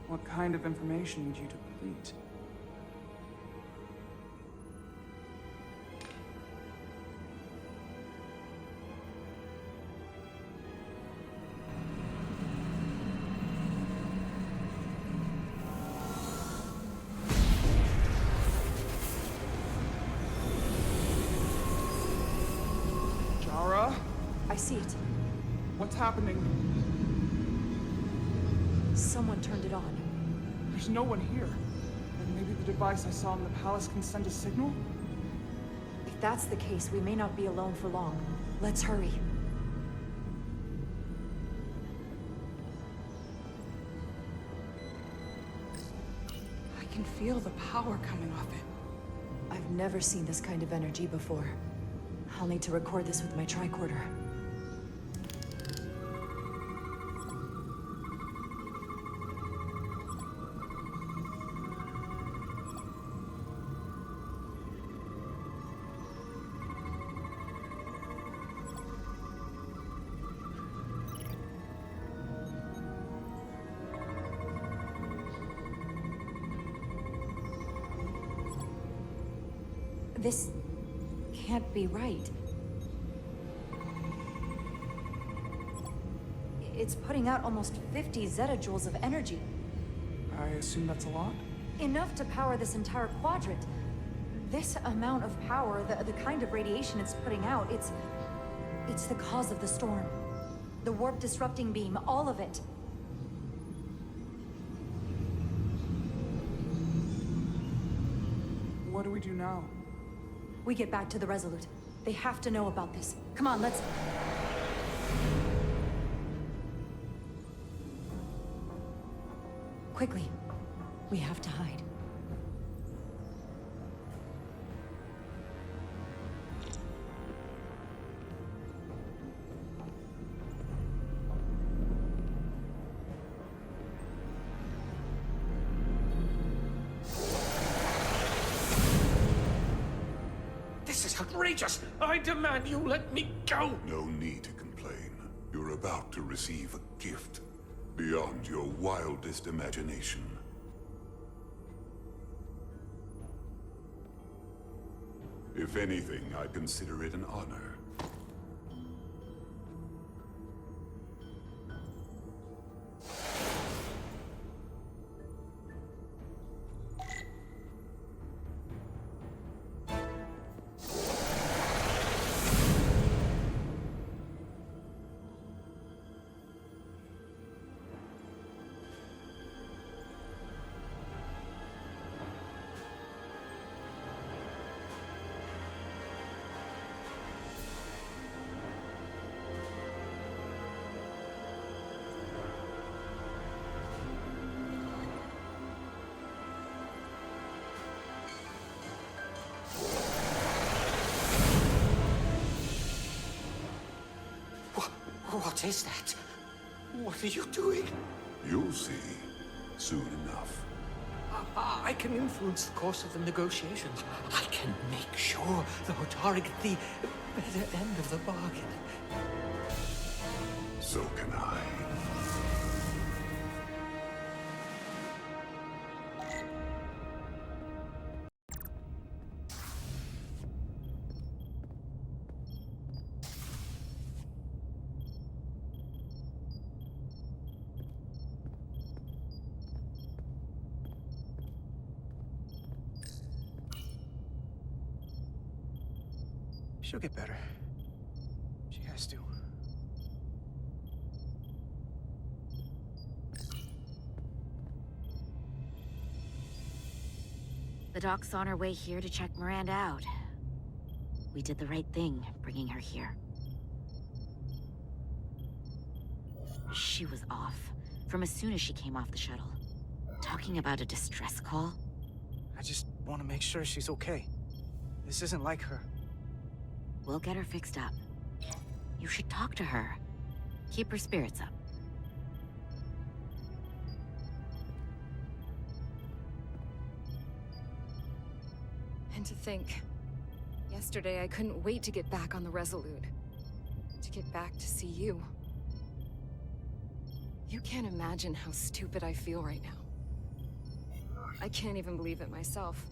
What kind of information would you deplete? I see it. What's happening? Someone turned it on. There's no one here. Then maybe the device I saw in the palace can send a signal? If that's the case, we may not be alone for long. Let's hurry. I can feel the power coming off it. I've never seen this kind of energy before. I'll need to record this with my tricorder. This can't be right. It's putting out almost 50 zettajoules of energy. I assume that's a lot? Enough to power this entire quadrant. This amount of power, the kind of radiation it's putting out, it's the cause of the storm. The warp disrupting beam, all of it. What do we do now? We get back to the Resolute. They have to know about this. Come on, let's... Quickly. We have to hide. This is outrageous! I demand you let me go! No need to complain. You're about to receive a gift beyond your wildest imagination. If anything, I consider it an honor. What is that? What are you doing? You'll see soon enough. I can influence the course of the negotiations. I can make sure the Hotari get the better end of the bargain. So can I. She'll get better. She has to. The doc's on her way here to check Miranda out. We did the right thing, bringing her here. She was off, from as soon as she came off the shuttle. Talking about a distress call? I just want to make sure she's okay. This isn't like her. We'll get her fixed up. You should talk to her. Keep her spirits up. And to think, yesterday I couldn't wait to get back on the Resolute. To get back to see you. You can't imagine how stupid I feel right now. I can't even believe it myself.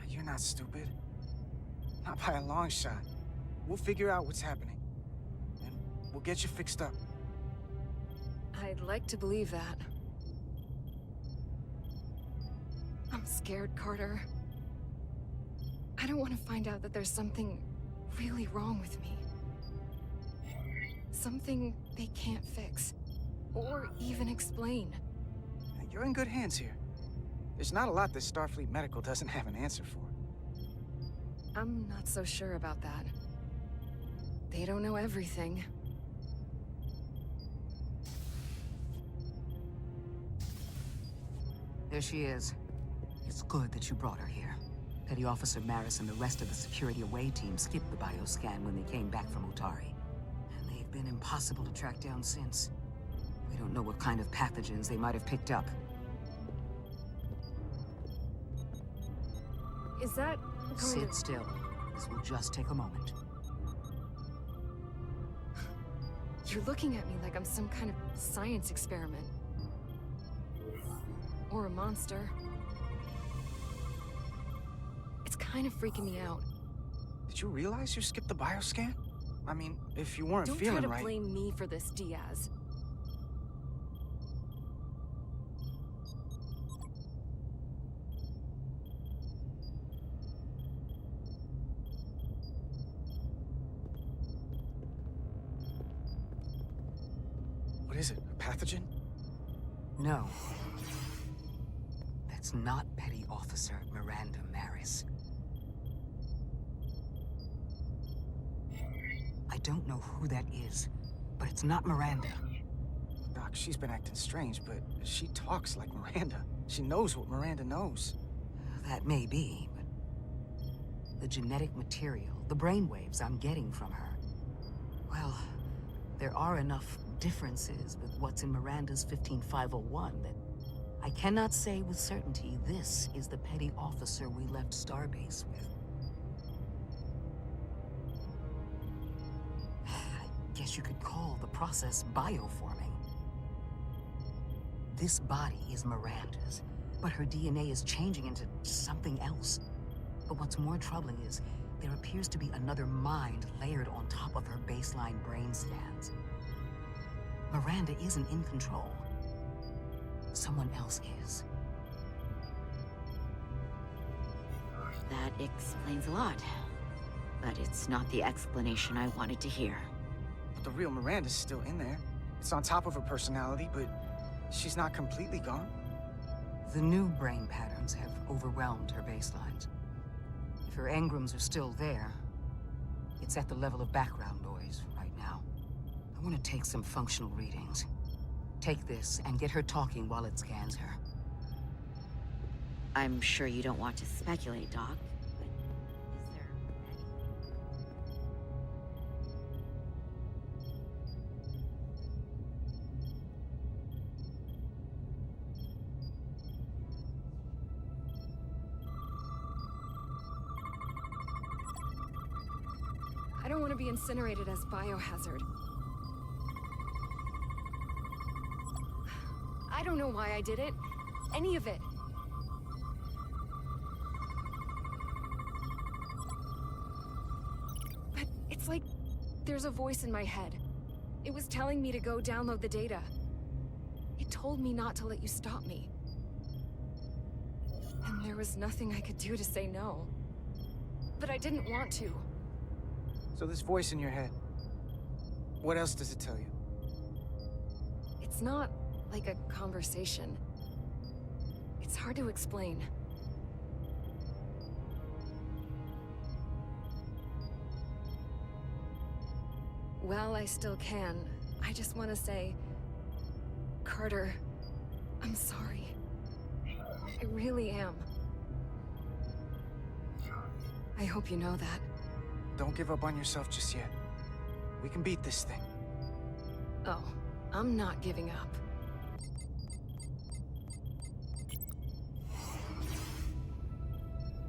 You're not stupid. Not by a long shot. We'll figure out what's happening. And we'll get you fixed up. I'd like to believe that. I'm scared, Carter. I don't want to find out that there's something really wrong with me. Something they can't fix. Or even explain. You're in good hands here. There's not a lot that Starfleet Medical doesn't have an answer for. I'm not so sure about that. They don't know everything. There she is. It's good that you brought her here. Petty Officer Maris and the rest of the security away team skipped the bioscan when they came back from Otari. And they've been impossible to track down since. We don't know what kind of pathogens they might have picked up. Is that going Sit to... still. This will just take a moment. You're looking at me like I'm some kind of science experiment. Or a monster. kind of freaking me out. Did you realize you skipped the bioscan? I mean, if you weren't Don't feeling try to right... blame me for this, Diaz. What is it, a pathogen? No. That's not Petty Officer Miranda Maris. I don't know who that is, but it's not Miranda. Doc, she's been acting strange, but she talks like Miranda. She knows what Miranda knows. That may be, but the genetic material, the brainwaves I'm getting from her, well, there are enough differences with what's in Miranda's 15501 that I cannot say with certainty this is the petty officer we left Starbase with. I guess you could call the process bioforming. This body is Miranda's, but her DNA is changing into something else. But what's more troubling is there appears to be another mind layered on top of her baseline brain scans. Miranda isn't in control. Someone else is. That explains a lot. But it's not the explanation I wanted to hear. But the real Miranda's still in there. It's on top of her personality, but she's not completely gone. The new brain patterns have overwhelmed her baselines. If her engrams are still there, it's at the level of background noise right now. I want to take some functional readings. Take this and get her talking while it scans her. I'm sure you don't want to speculate, Doc, but is there I don't want to be incinerated as biohazard. I don't know why I did it. Any of it. But it's like there's a voice in my head. It was telling me to go download the data. It told me not to let you stop me. And there was nothing I could do to say no. But I didn't want to. So this voice in your head, what else does it tell you? It's not like a conversation. It's hard to explain. While I still can, I just want to say, Carter, I'm sorry. I really am. I hope you know that. Don't give up on yourself just yet. We can beat this thing. Oh, I'm not giving up.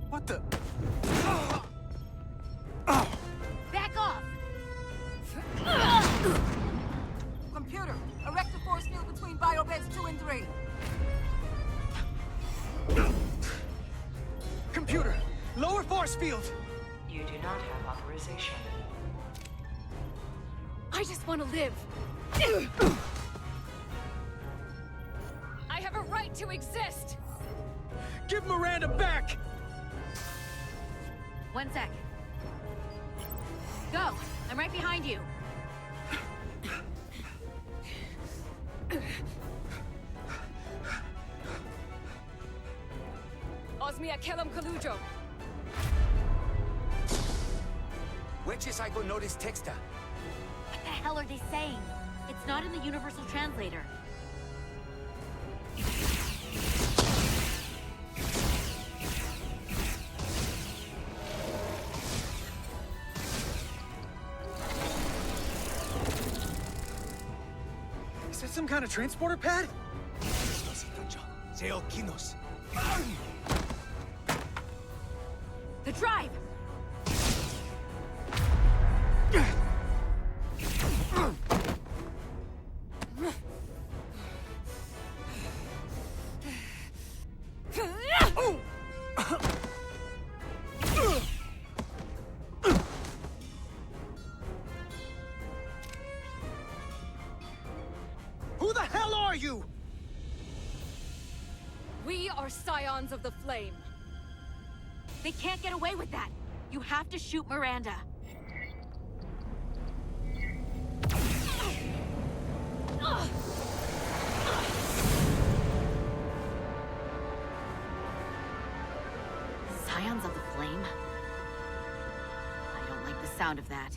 What the? Back off! Computer, erect a force field between biobeds 2 and 3. Computer, lower force field! You do not have authorization. I just want to live. I have a right to exist! Give Miranda back! 1 sec. Go! I'm right behind you. Osmia Kelam Kalujo. Wedges I go notice texta. What the hell are they saying? It's not in the Universal Translator. Is that some kind of transporter pad? The drive! are scions of the flame. They can't get away with that. You have to shoot Miranda. Scions of the Flame? I don't like the sound of that.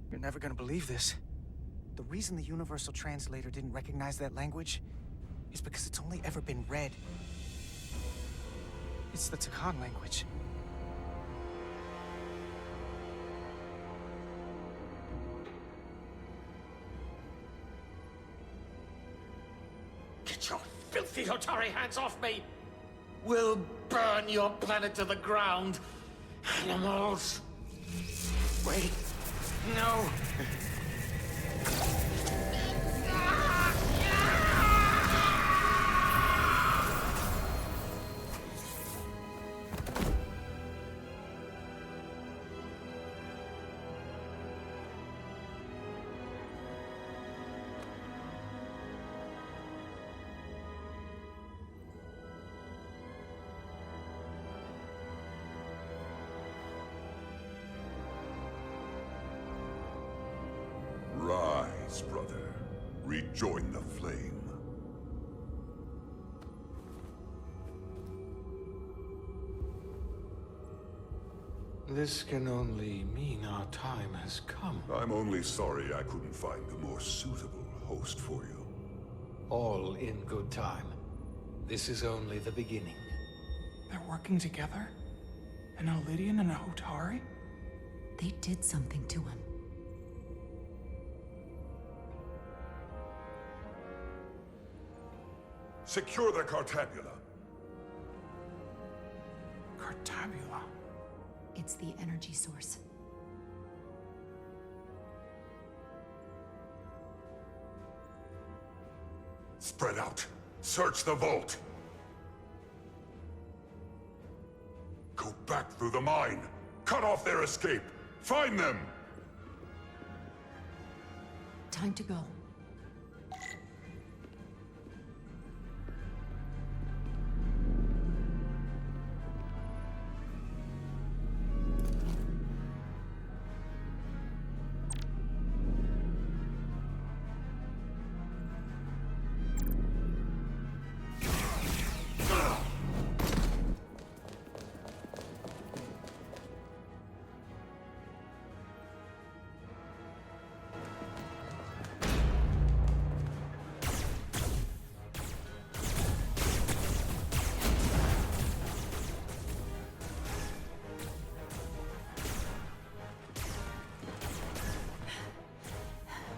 You're never gonna believe this. The reason the Universal Translator didn't recognize that language is because it's only ever been read. It's the Takan language. Get your filthy Hotari hands off me! We'll burn your planet to the ground. Animals. Wait. No. Rise, brother. Rejoin the flame. This can only mean our time has come. I'm only sorry I couldn't find a more suitable host for you. All in good time. This is only the beginning. They're working together? An Elidian and a Hotari? They did something to him. Secure the Cartabula. Cartabula? It's the energy source. Spread out. Search the vault. Go back through the mine. Cut off their escape. Find them! Time to go.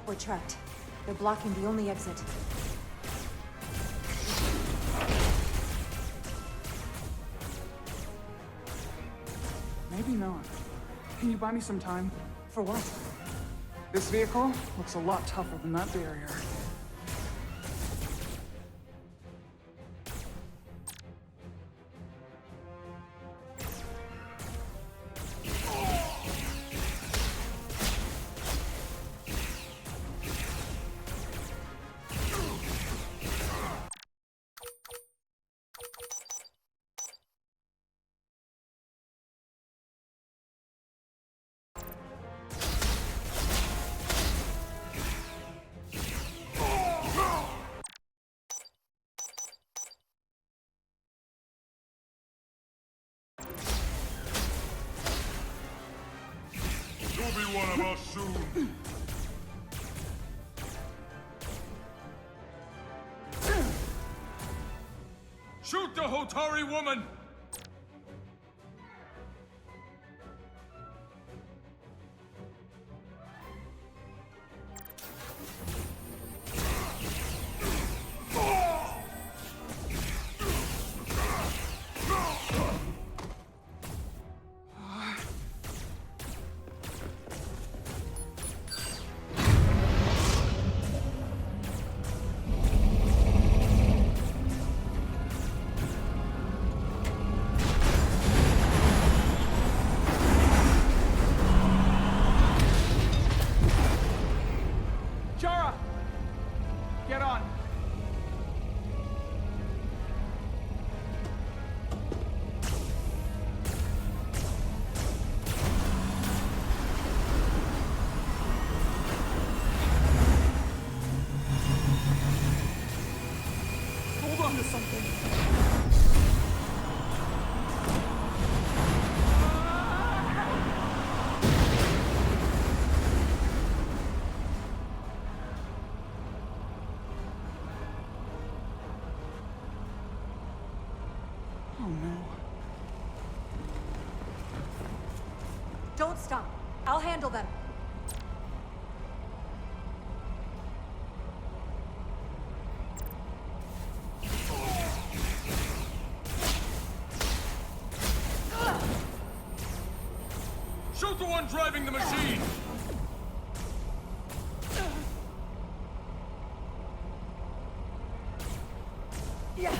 We're trapped. They're blocking the only exit. Maybe not. Can you buy me some time? For what? This vehicle looks a lot tougher than that barrier. You'll be one of us soon. Shoot the Hotari woman! onto something. Oh no. Don't stop. I'll handle them. Shoot the one driving the machine! Yeah.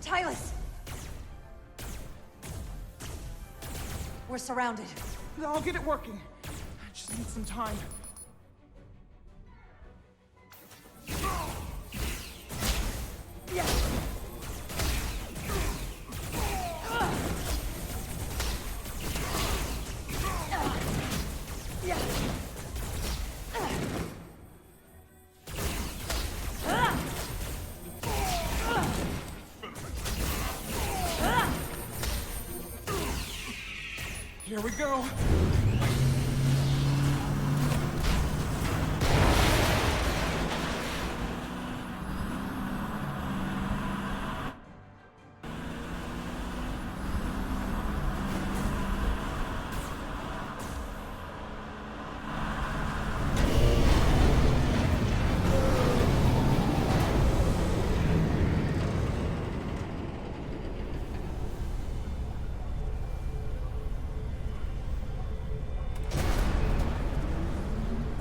Tyler! We're surrounded. I'll get it working. I just need some time. Yeah. Yeah. Here we go.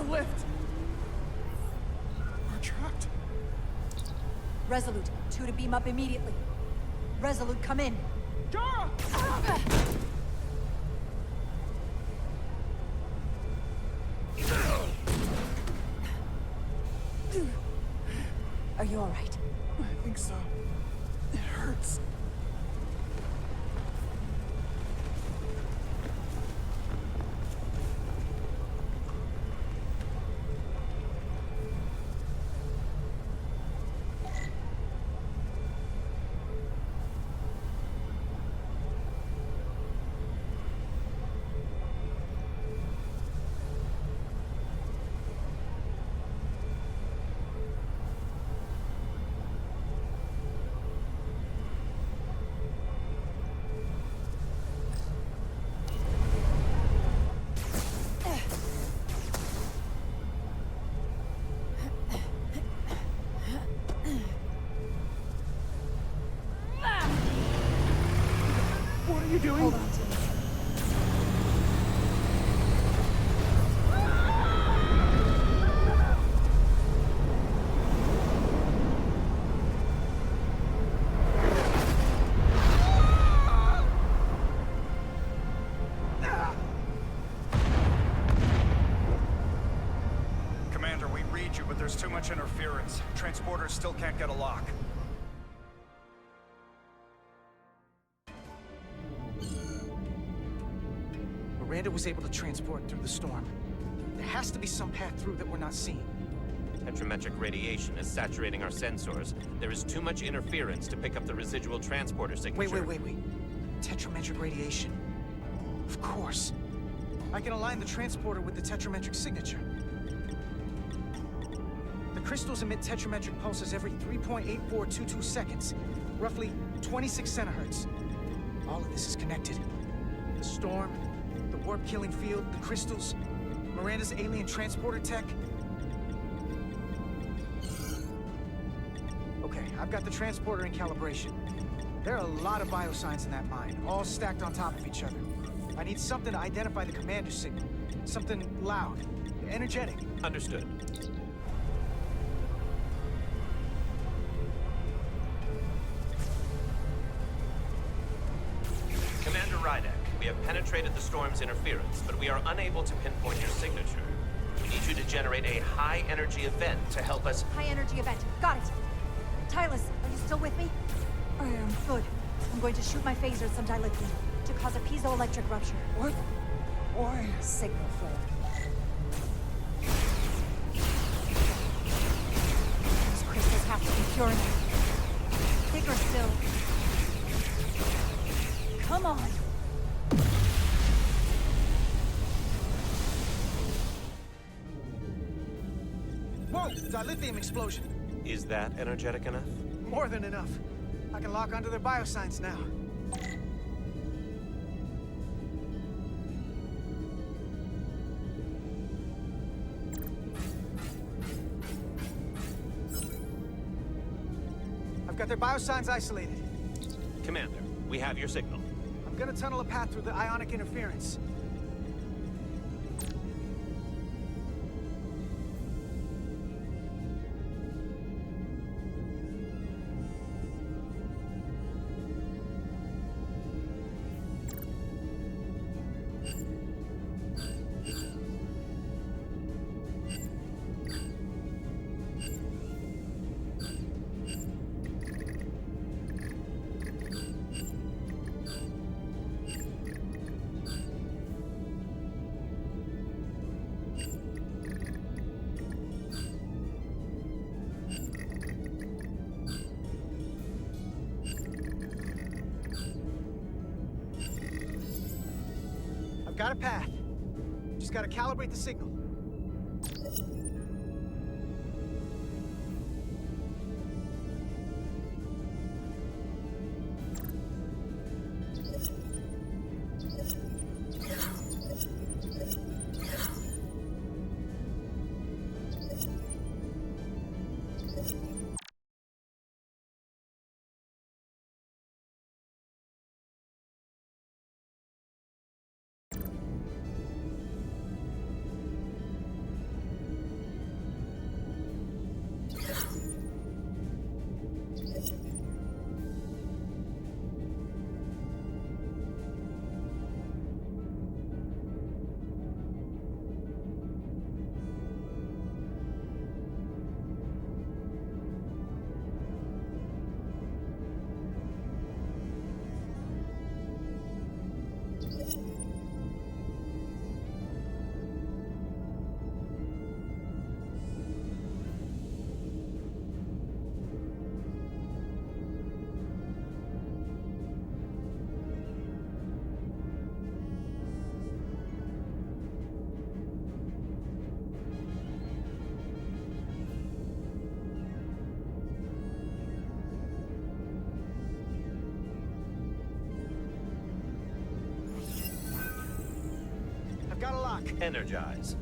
Lift. We're trapped. Resolute, 2 to beam up immediately. Resolute, come in. Jara! Are you all right? I think so. It hurts. What are you doing? Hold on to me. Commander, we read you, but there's too much interference. Transporters still can't get a lock. Miranda was able to transport through the storm. There has to be some path through that we're not seeing. Tetrametric radiation is saturating our sensors. There is too much interference to pick up the residual transporter signature. Wait. Tetrametric radiation. Of course. I can align the transporter with the tetrametric signature. The crystals emit tetrametric pulses every 3.8422 seconds, roughly 26 centihertz. All of this is connected. The storm, the warp-killing field, the crystals, Miranda's alien transporter tech. Okay, I've got the transporter in calibration. There are a lot of biosigns in that mine, all stacked on top of each other. I need something to identify the commander signal. Something loud, energetic. Understood. Commander Rydek, we have penetrated the storm's interference, but we are unable to pinpoint your signature. need you to generate a high-energy event to help us... High-energy event. Got it. Tylus, are you still with me? I am. Good. I'm going to shoot my phaser at some dilithium to cause a piezoelectric rupture. What? Why? Signal flare. Those crystals have to be pure enough. Bigger still. Come on. Whoa! Dilithium explosion. Is that energetic enough? More than enough. I can lock onto their biosigns now. I've got their biosigns isolated. Commander, we have your signal. I'm gonna tunnel a path through the ionic interference. Got a path. Just gotta calibrate the signal. Got a lock. Energize.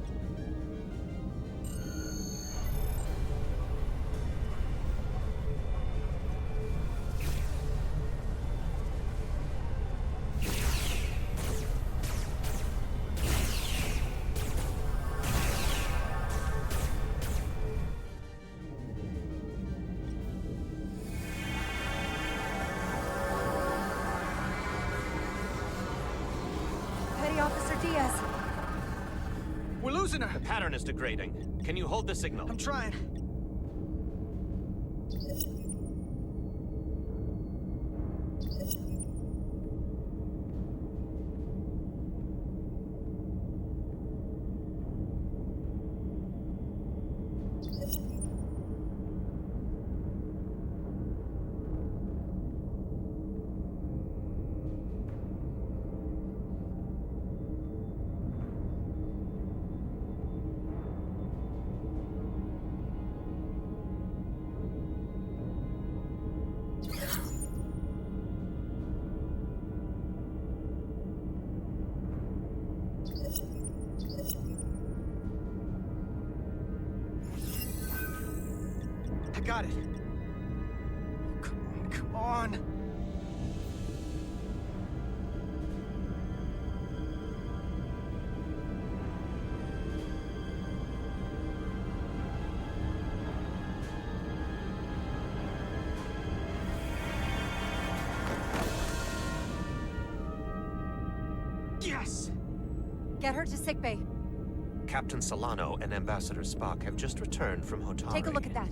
Petty Officer Diaz. We're losing her. The pattern is degrading. Can you hold the signal? I'm trying. I got it. Come on. Yes! Get her to sickbay. Captain Solano and Ambassador Spock have just returned from Hotari. Take a look at that.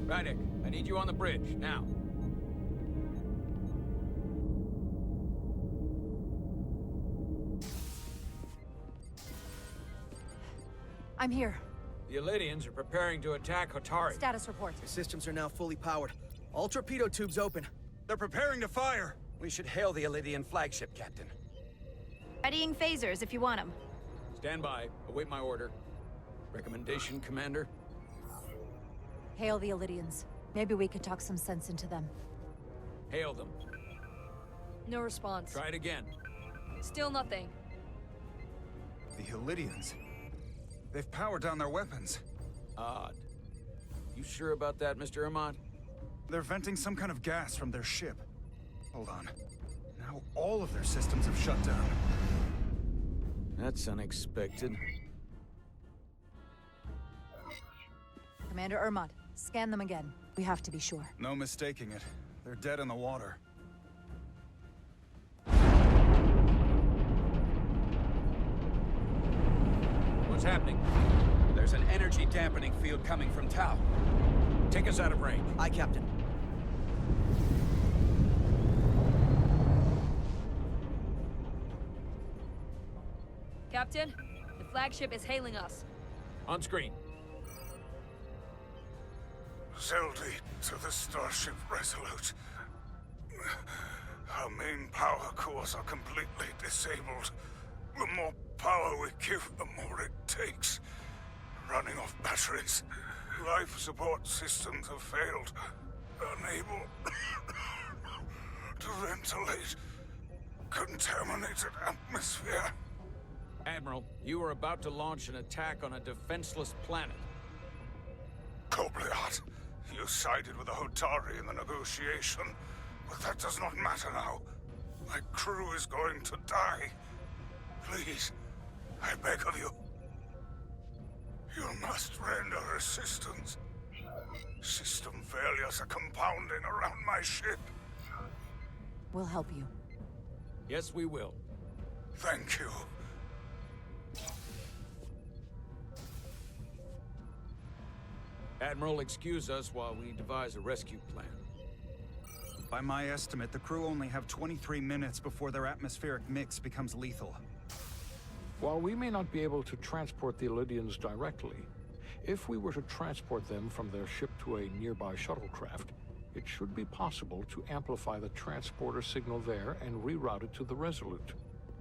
Rydick, I need you on the bridge, now. I'm here. The Elydians are preparing to attack Hotari. Status report. The systems are now fully powered. All torpedo tubes open. They're preparing to fire! We should hail the Elydian flagship, Captain. Readying phasers if you want them. Stand by. Await my order. Recommendation, Commander? Hail the Elydians. Maybe we could talk some sense into them. Hail them. No response. Try it again. Still nothing. The Elydians. They've powered down their weapons. Odd. You sure about that, Mr. Ermont? They're venting some kind of gas from their ship. Hold on. Now all of their systems have shut down. That's unexpected. Commander Ermont, scan them again. We have to be sure. No mistaking it. They're dead in the water. What's happening? There's an energy dampening field coming from Tau. Take us out of range. Aye, Captain. Captain, the flagship is hailing us. On screen. Zeldy to the Starship Resolute. Our main power cores are completely disabled. The more power we give, the more it takes. Running off batteries. Life support systems have failed. Unable to ventilate contaminated atmosphere. Admiral, you are about to launch an attack on a defenseless planet. Kobliat, you sided with the Hotari in the negotiation, but that does not matter now. My crew is going to die. Please, I beg of you. You must render assistance. System failures are compounding around my ship. We'll help you. Yes, we will. Thank you. Admiral, excuse us while we devise a rescue plan. By my estimate, the crew only have 23 minutes before their atmospheric mix becomes lethal. While we may not be able to transport the Elydians directly, if we were to transport them from their ship to a nearby shuttlecraft, it should be possible to amplify the transporter signal there and reroute it to the Resolute.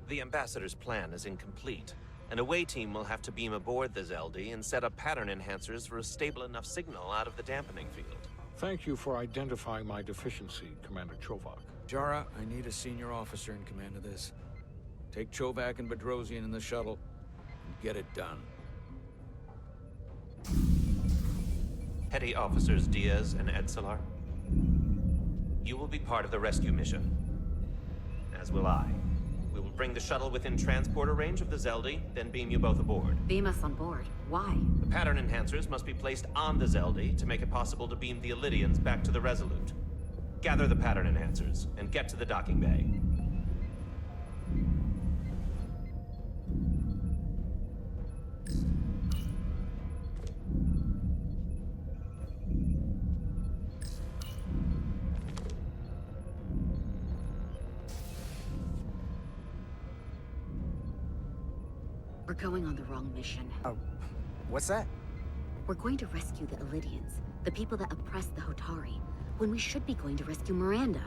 The Ambassador's plan is incomplete. An away team will have to beam aboard the Zeldy and set up pattern enhancers for a stable enough signal out of the dampening field. Thank you for identifying my deficiency, Commander Chovak. Jara, I need a senior officer in command of this. Take Chovak and Bedrosian in the shuttle, and get it done. Petty Officers Diaz and Edsalar, you will be part of the rescue mission. As will I. We will bring the shuttle within transporter range of the Zeldy, then beam you both aboard. Beam us on board. Why? The pattern enhancers must be placed on the Zeldy to make it possible to beam the Elydians back to the Resolute. Gather the pattern enhancers, and get to the docking bay. We're going on the wrong mission. Oh, what's that? We're going to rescue the Elydians, the people that oppressed the Hotari, when we should be going to rescue Miranda.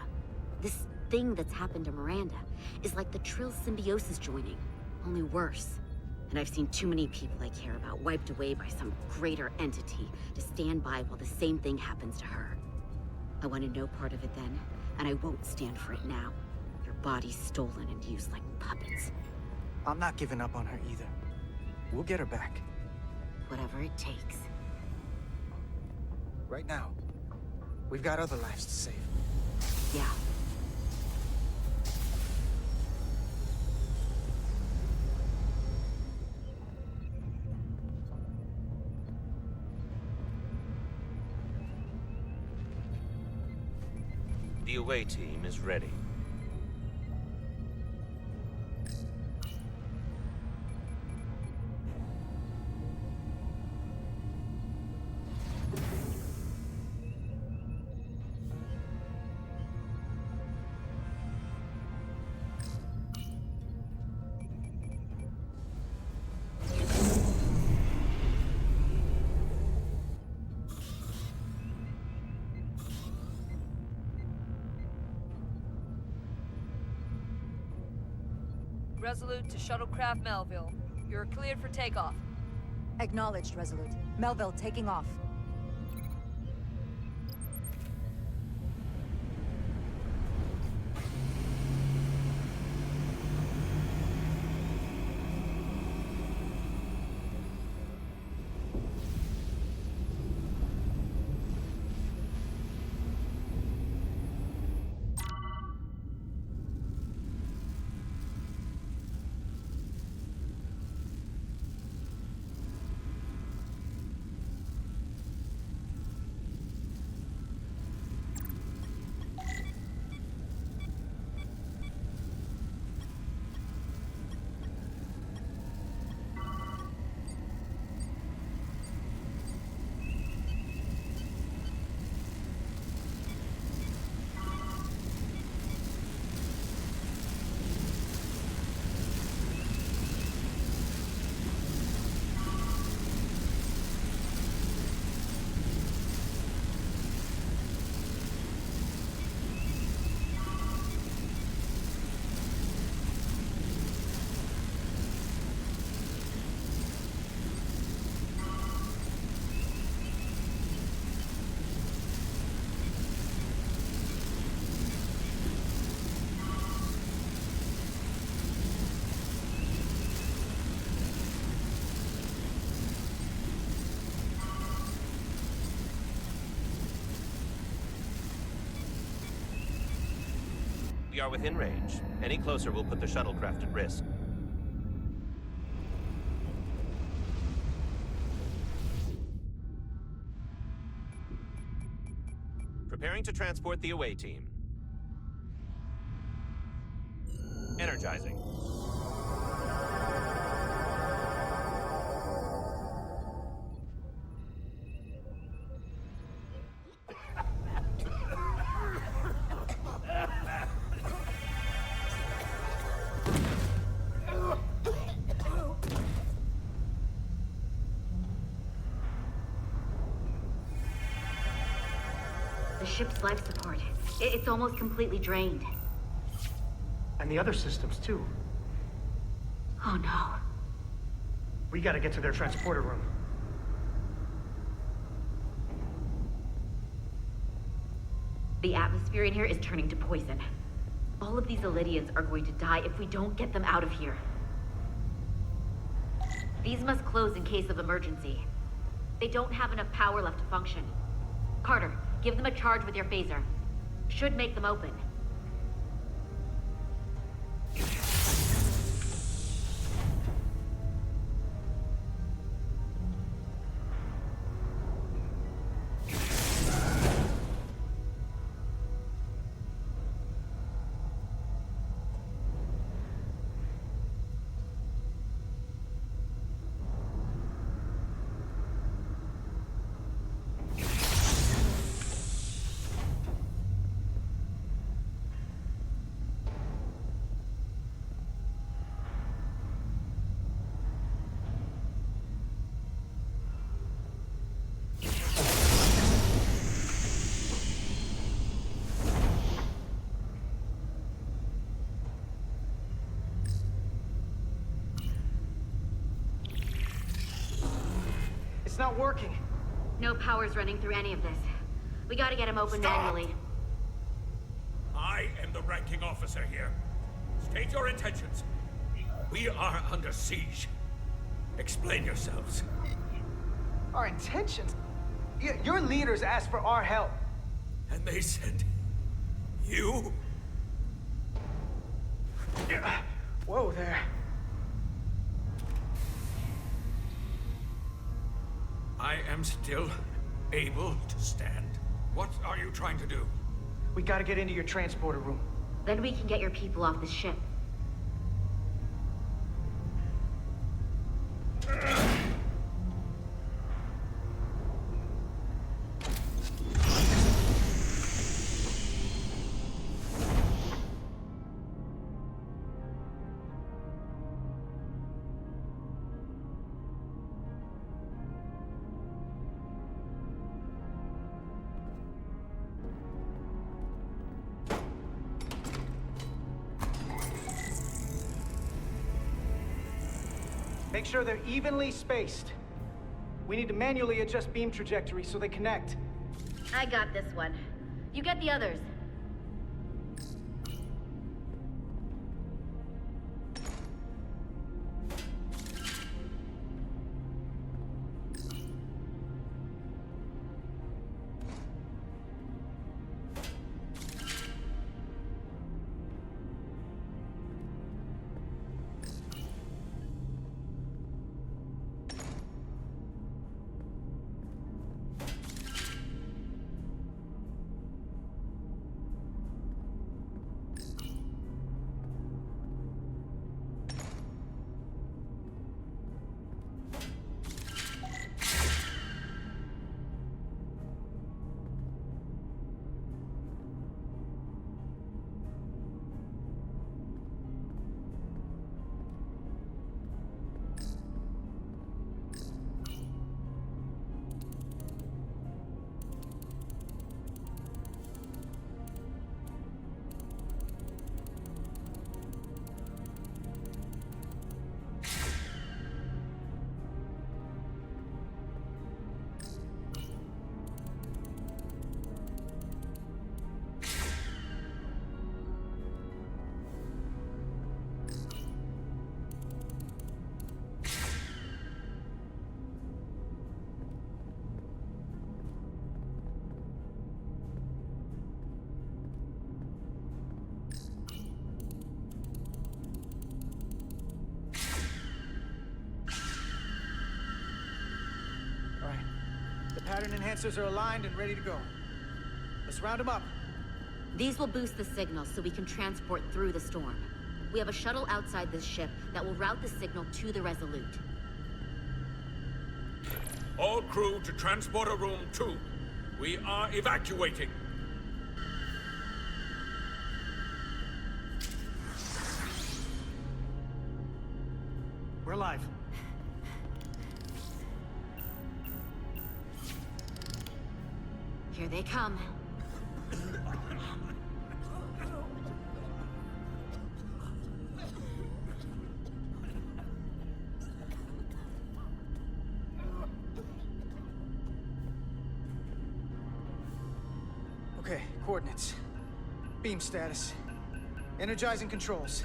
This thing that's happened to Miranda is like the Trill symbiosis joining, only worse. And I've seen too many people I care about wiped away by some greater entity to stand by while the same thing happens to her. I wanted no part of it then, and I won't stand for it now. Your body's stolen and used like puppets. I'm not giving up on her either. We'll get her back. Whatever it takes. Right now, we've got other lives to save. Yeah. The away team is ready. Resolute to Shuttlecraft Melville. You're cleared for takeoff. Acknowledged, Resolute. Melville taking off. We are within range. Any closer will put the shuttlecraft at risk. Preparing to transport the away team. Energizing. The ship's life support. It's almost completely drained. And the other systems, too. Oh no. We gotta get to their transporter room. The atmosphere in here is turning to poison. All of these Elydians are going to die if we don't get them out of here. These must close in case of emergency. They don't have enough power left to function. Carter, give them a charge with your phaser. Should make them open. It's not working. No power's running through any of this. We gotta get him open manually. I am the ranking officer here. State your intentions. We are under siege. Explain yourselves. Our intentions? Your leaders asked for our help. And they sent you? Whoa there. I am still able to stand. What are you trying to do? We gotta get into your transporter room. Then we can get your people off the ship. Make sure they're evenly spaced. We need to manually adjust beam trajectory so they connect. I got this one. You get the others. Pattern enhancers are aligned and ready to go. Let's round them up. These will boost the signal so we can transport through the storm. We have a shuttle outside this ship that will route the signal to the Resolute. All crew to Transporter Room 2. We are evacuating. We're live. Here they come. Okay, coordinates. Beam status. Energizing controls.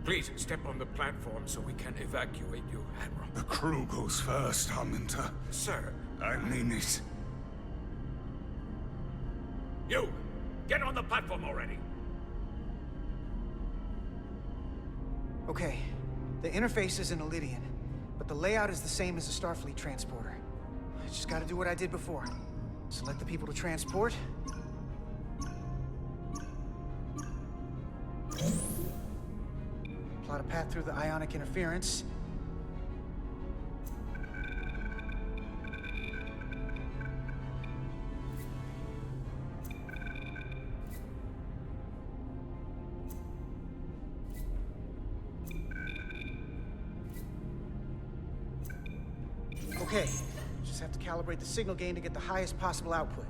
Please step on the platform so we can evacuate you, Admiral. The crew goes first, Harminter. Sir. I mean it. You! Get on the platform already! Okay, the interface is in Elydian, but the layout is the same as a Starfleet transporter. I just gotta do what I did before. Select the people to transport. Plot a path through the ionic interference. Okay, just have to calibrate the signal gain to get the highest possible output.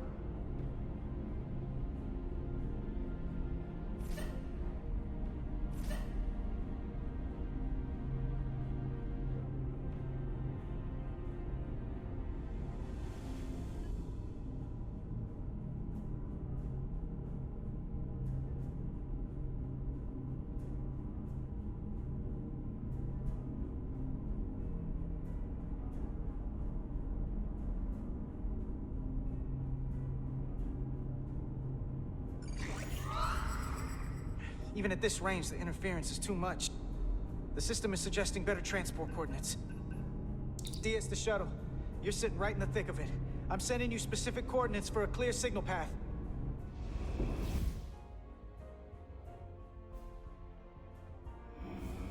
Even at this range, the interference is too much. The system is suggesting better transport coordinates. DS the shuttle. You're sitting right in the thick of it. I'm sending you specific coordinates for a clear signal path.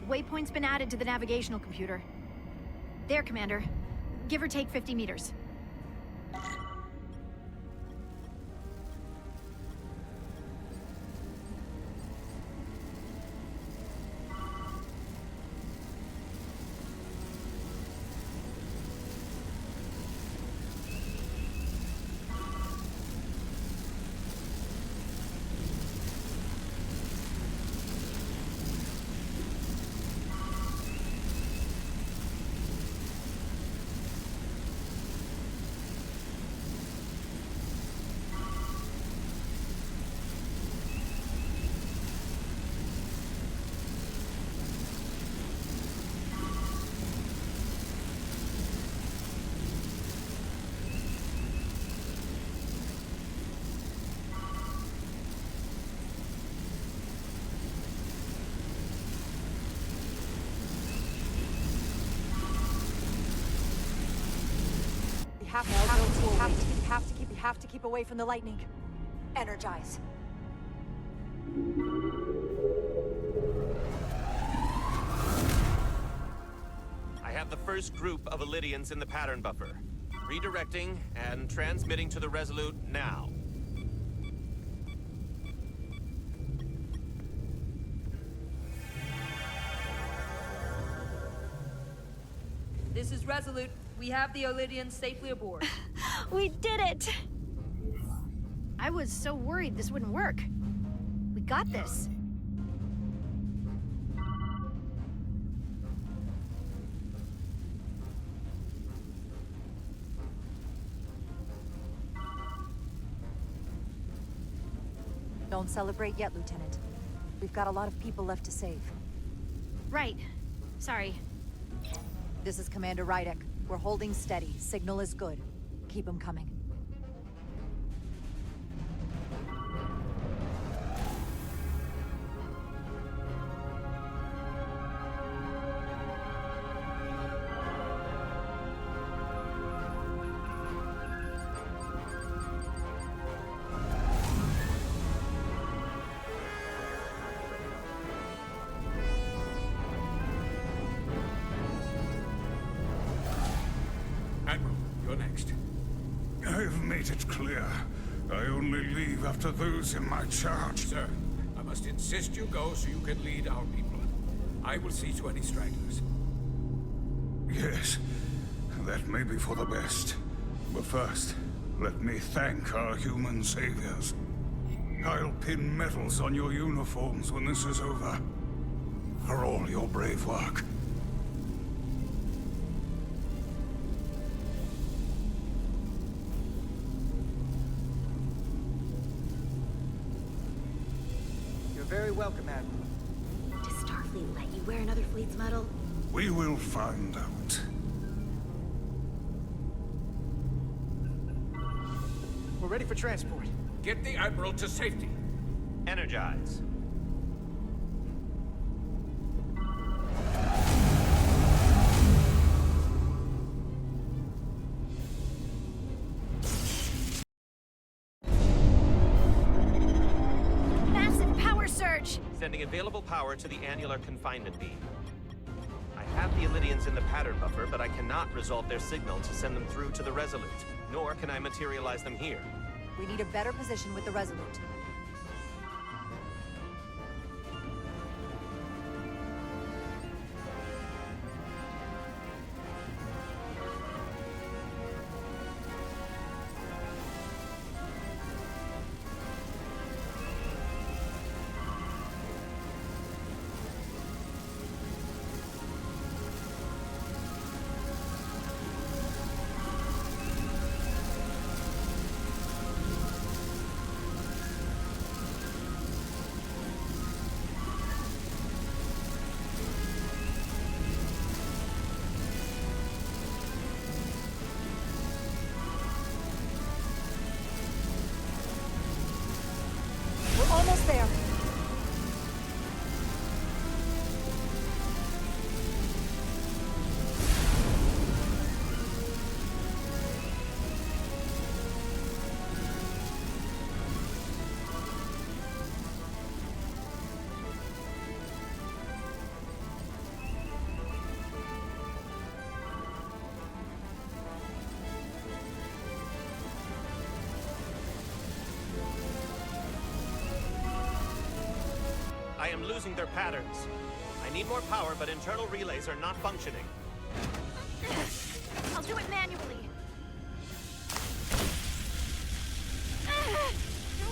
Waypoint's been added to the navigational computer. There, Commander. Give or take 50 meters. have to keep away from the lightning. Energize. I have the first group of Illidians in the pattern buffer. Redirecting and transmitting to the Resolute now. This is Resolute. We have the Illidians safely aboard. We did it! I was so worried this wouldn't work. We got this. Don't celebrate yet, Lieutenant. We've got a lot of people left to save. Right. Sorry. This is Commander Rydek. We're holding steady. Signal is good. Keep them coming. Admiral, you're next. I've made it clear. I only leave after those in my charge. Sir, I must insist you go so you can lead our people. I will see to any stragglers. Yes, that may be for the best. But first, let me thank our human saviors. I'll pin medals on your uniforms when this is over. For all your brave work. You're very welcome, Admiral. Does Starfleet let you wear another fleet's medal? We will find out. We're ready for transport. Get the Admiral to safety. Energize. Massive power surge! Sending available power to the annular confinement beam. I have the Illidians in the pattern buffer, but I cannot resolve their signal to send them through to the Resolute, nor can I materialize them here. We need a better position with the Resolute. Almost there. I am losing their patterns. I need more power, but internal relays are not functioning. I'll do it manually. Do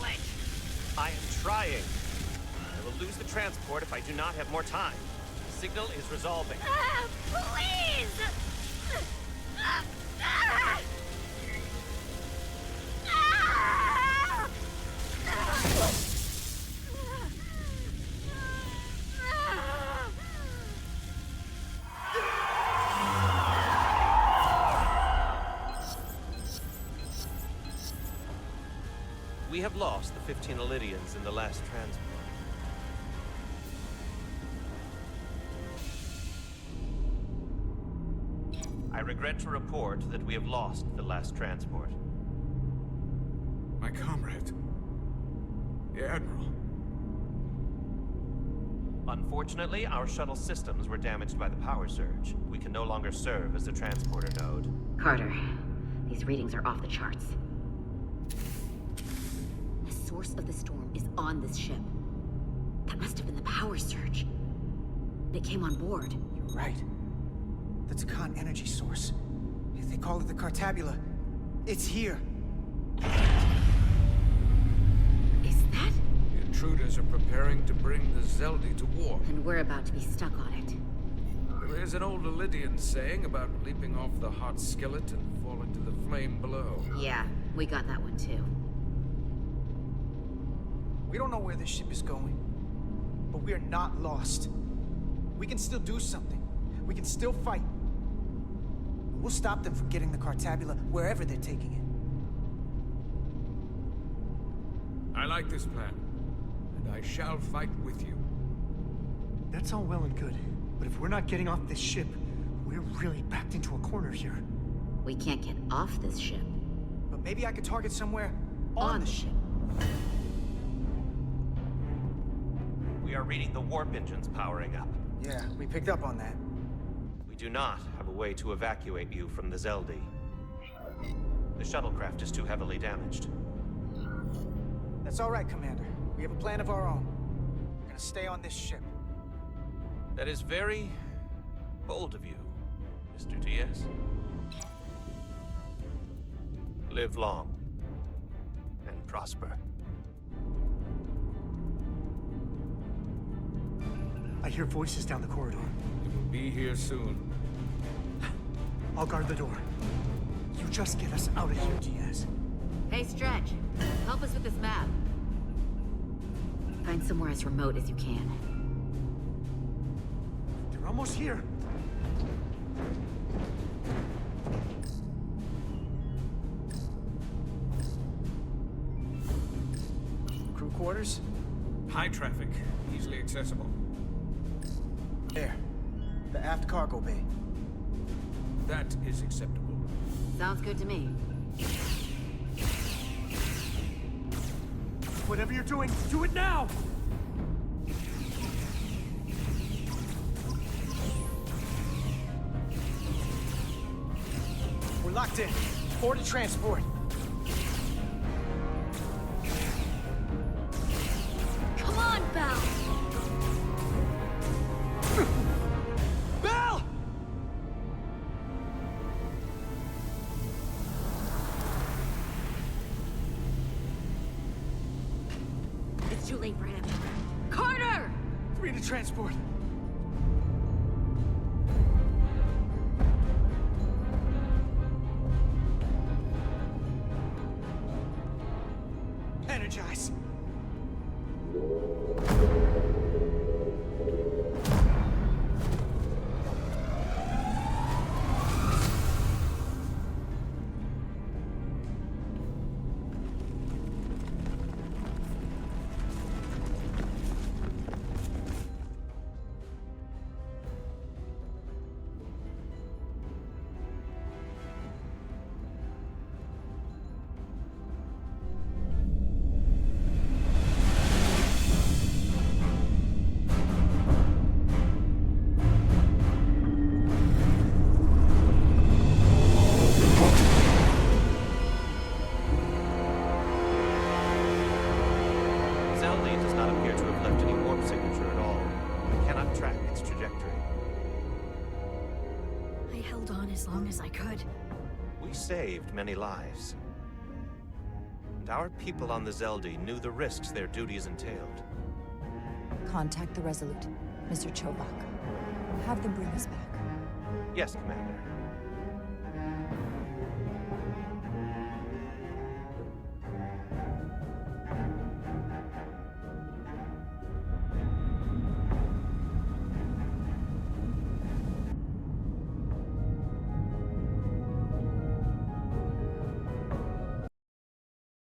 it! I am trying. I will lose the transport if I do not have more time. The signal is resolving. Please! We have lost the 15 Illidians in the last transport. I regret to report that we have lost the last transport. My comrade. The Admiral. Unfortunately, our shuttle systems were damaged by the power surge. We can no longer serve as the transporter node. Carter, these readings are off the charts. The source of the storm is on this ship. That must have been the power surge. It came on board. You're right. That's a con energy source. If they call it the Cartabula, it's here. Is that? The intruders are preparing to bring the Zeldi to war. And we're about to be stuck on it. There's an old Illidian saying about leaping off the hot skillet and falling to the flame below. Yeah, we got that one too. We don't know where this ship is going, but we are not lost. We can still do something. We can still fight. We'll stop them from getting the Cartabula wherever they're taking it. I like this plan, and I shall fight with you. That's all well and good, but if we're not getting off this ship, we're really backed into a corner here. We can't get off this ship. But maybe I could target somewhere on the ship. We are reading the warp engines powering up. Yeah, we picked up on that. We do not have a way to evacuate you from the Zeldi. The shuttlecraft is too heavily damaged. That's all right, Commander. We have a plan of our own. We're gonna stay on this ship. That is very bold of you, Mr. Diaz. Live long and prosper. I hear voices down the corridor. It will be here soon. I'll guard the door. You just get us out of here, Diaz. Hey, Stretch. Help us with this map. Find somewhere as remote as you can. They're almost here. Crew quarters? High traffic, easily accessible. There. The aft cargo bay. That is acceptable. Sounds good to me. Whatever you're doing, do it now! We're locked in. Board to transport. Come on, Belle! Belle! It's too late for him. Carter! 3 to transport. Energize. Zeldi does not appear to have left any warp signature at all. We cannot track its trajectory. I held on as long as I could. We saved many lives. And our people on the Zeldi knew the risks their duties entailed. Contact the Resolute, Mr. Chobak. Have them bring us back. Yes, Commander.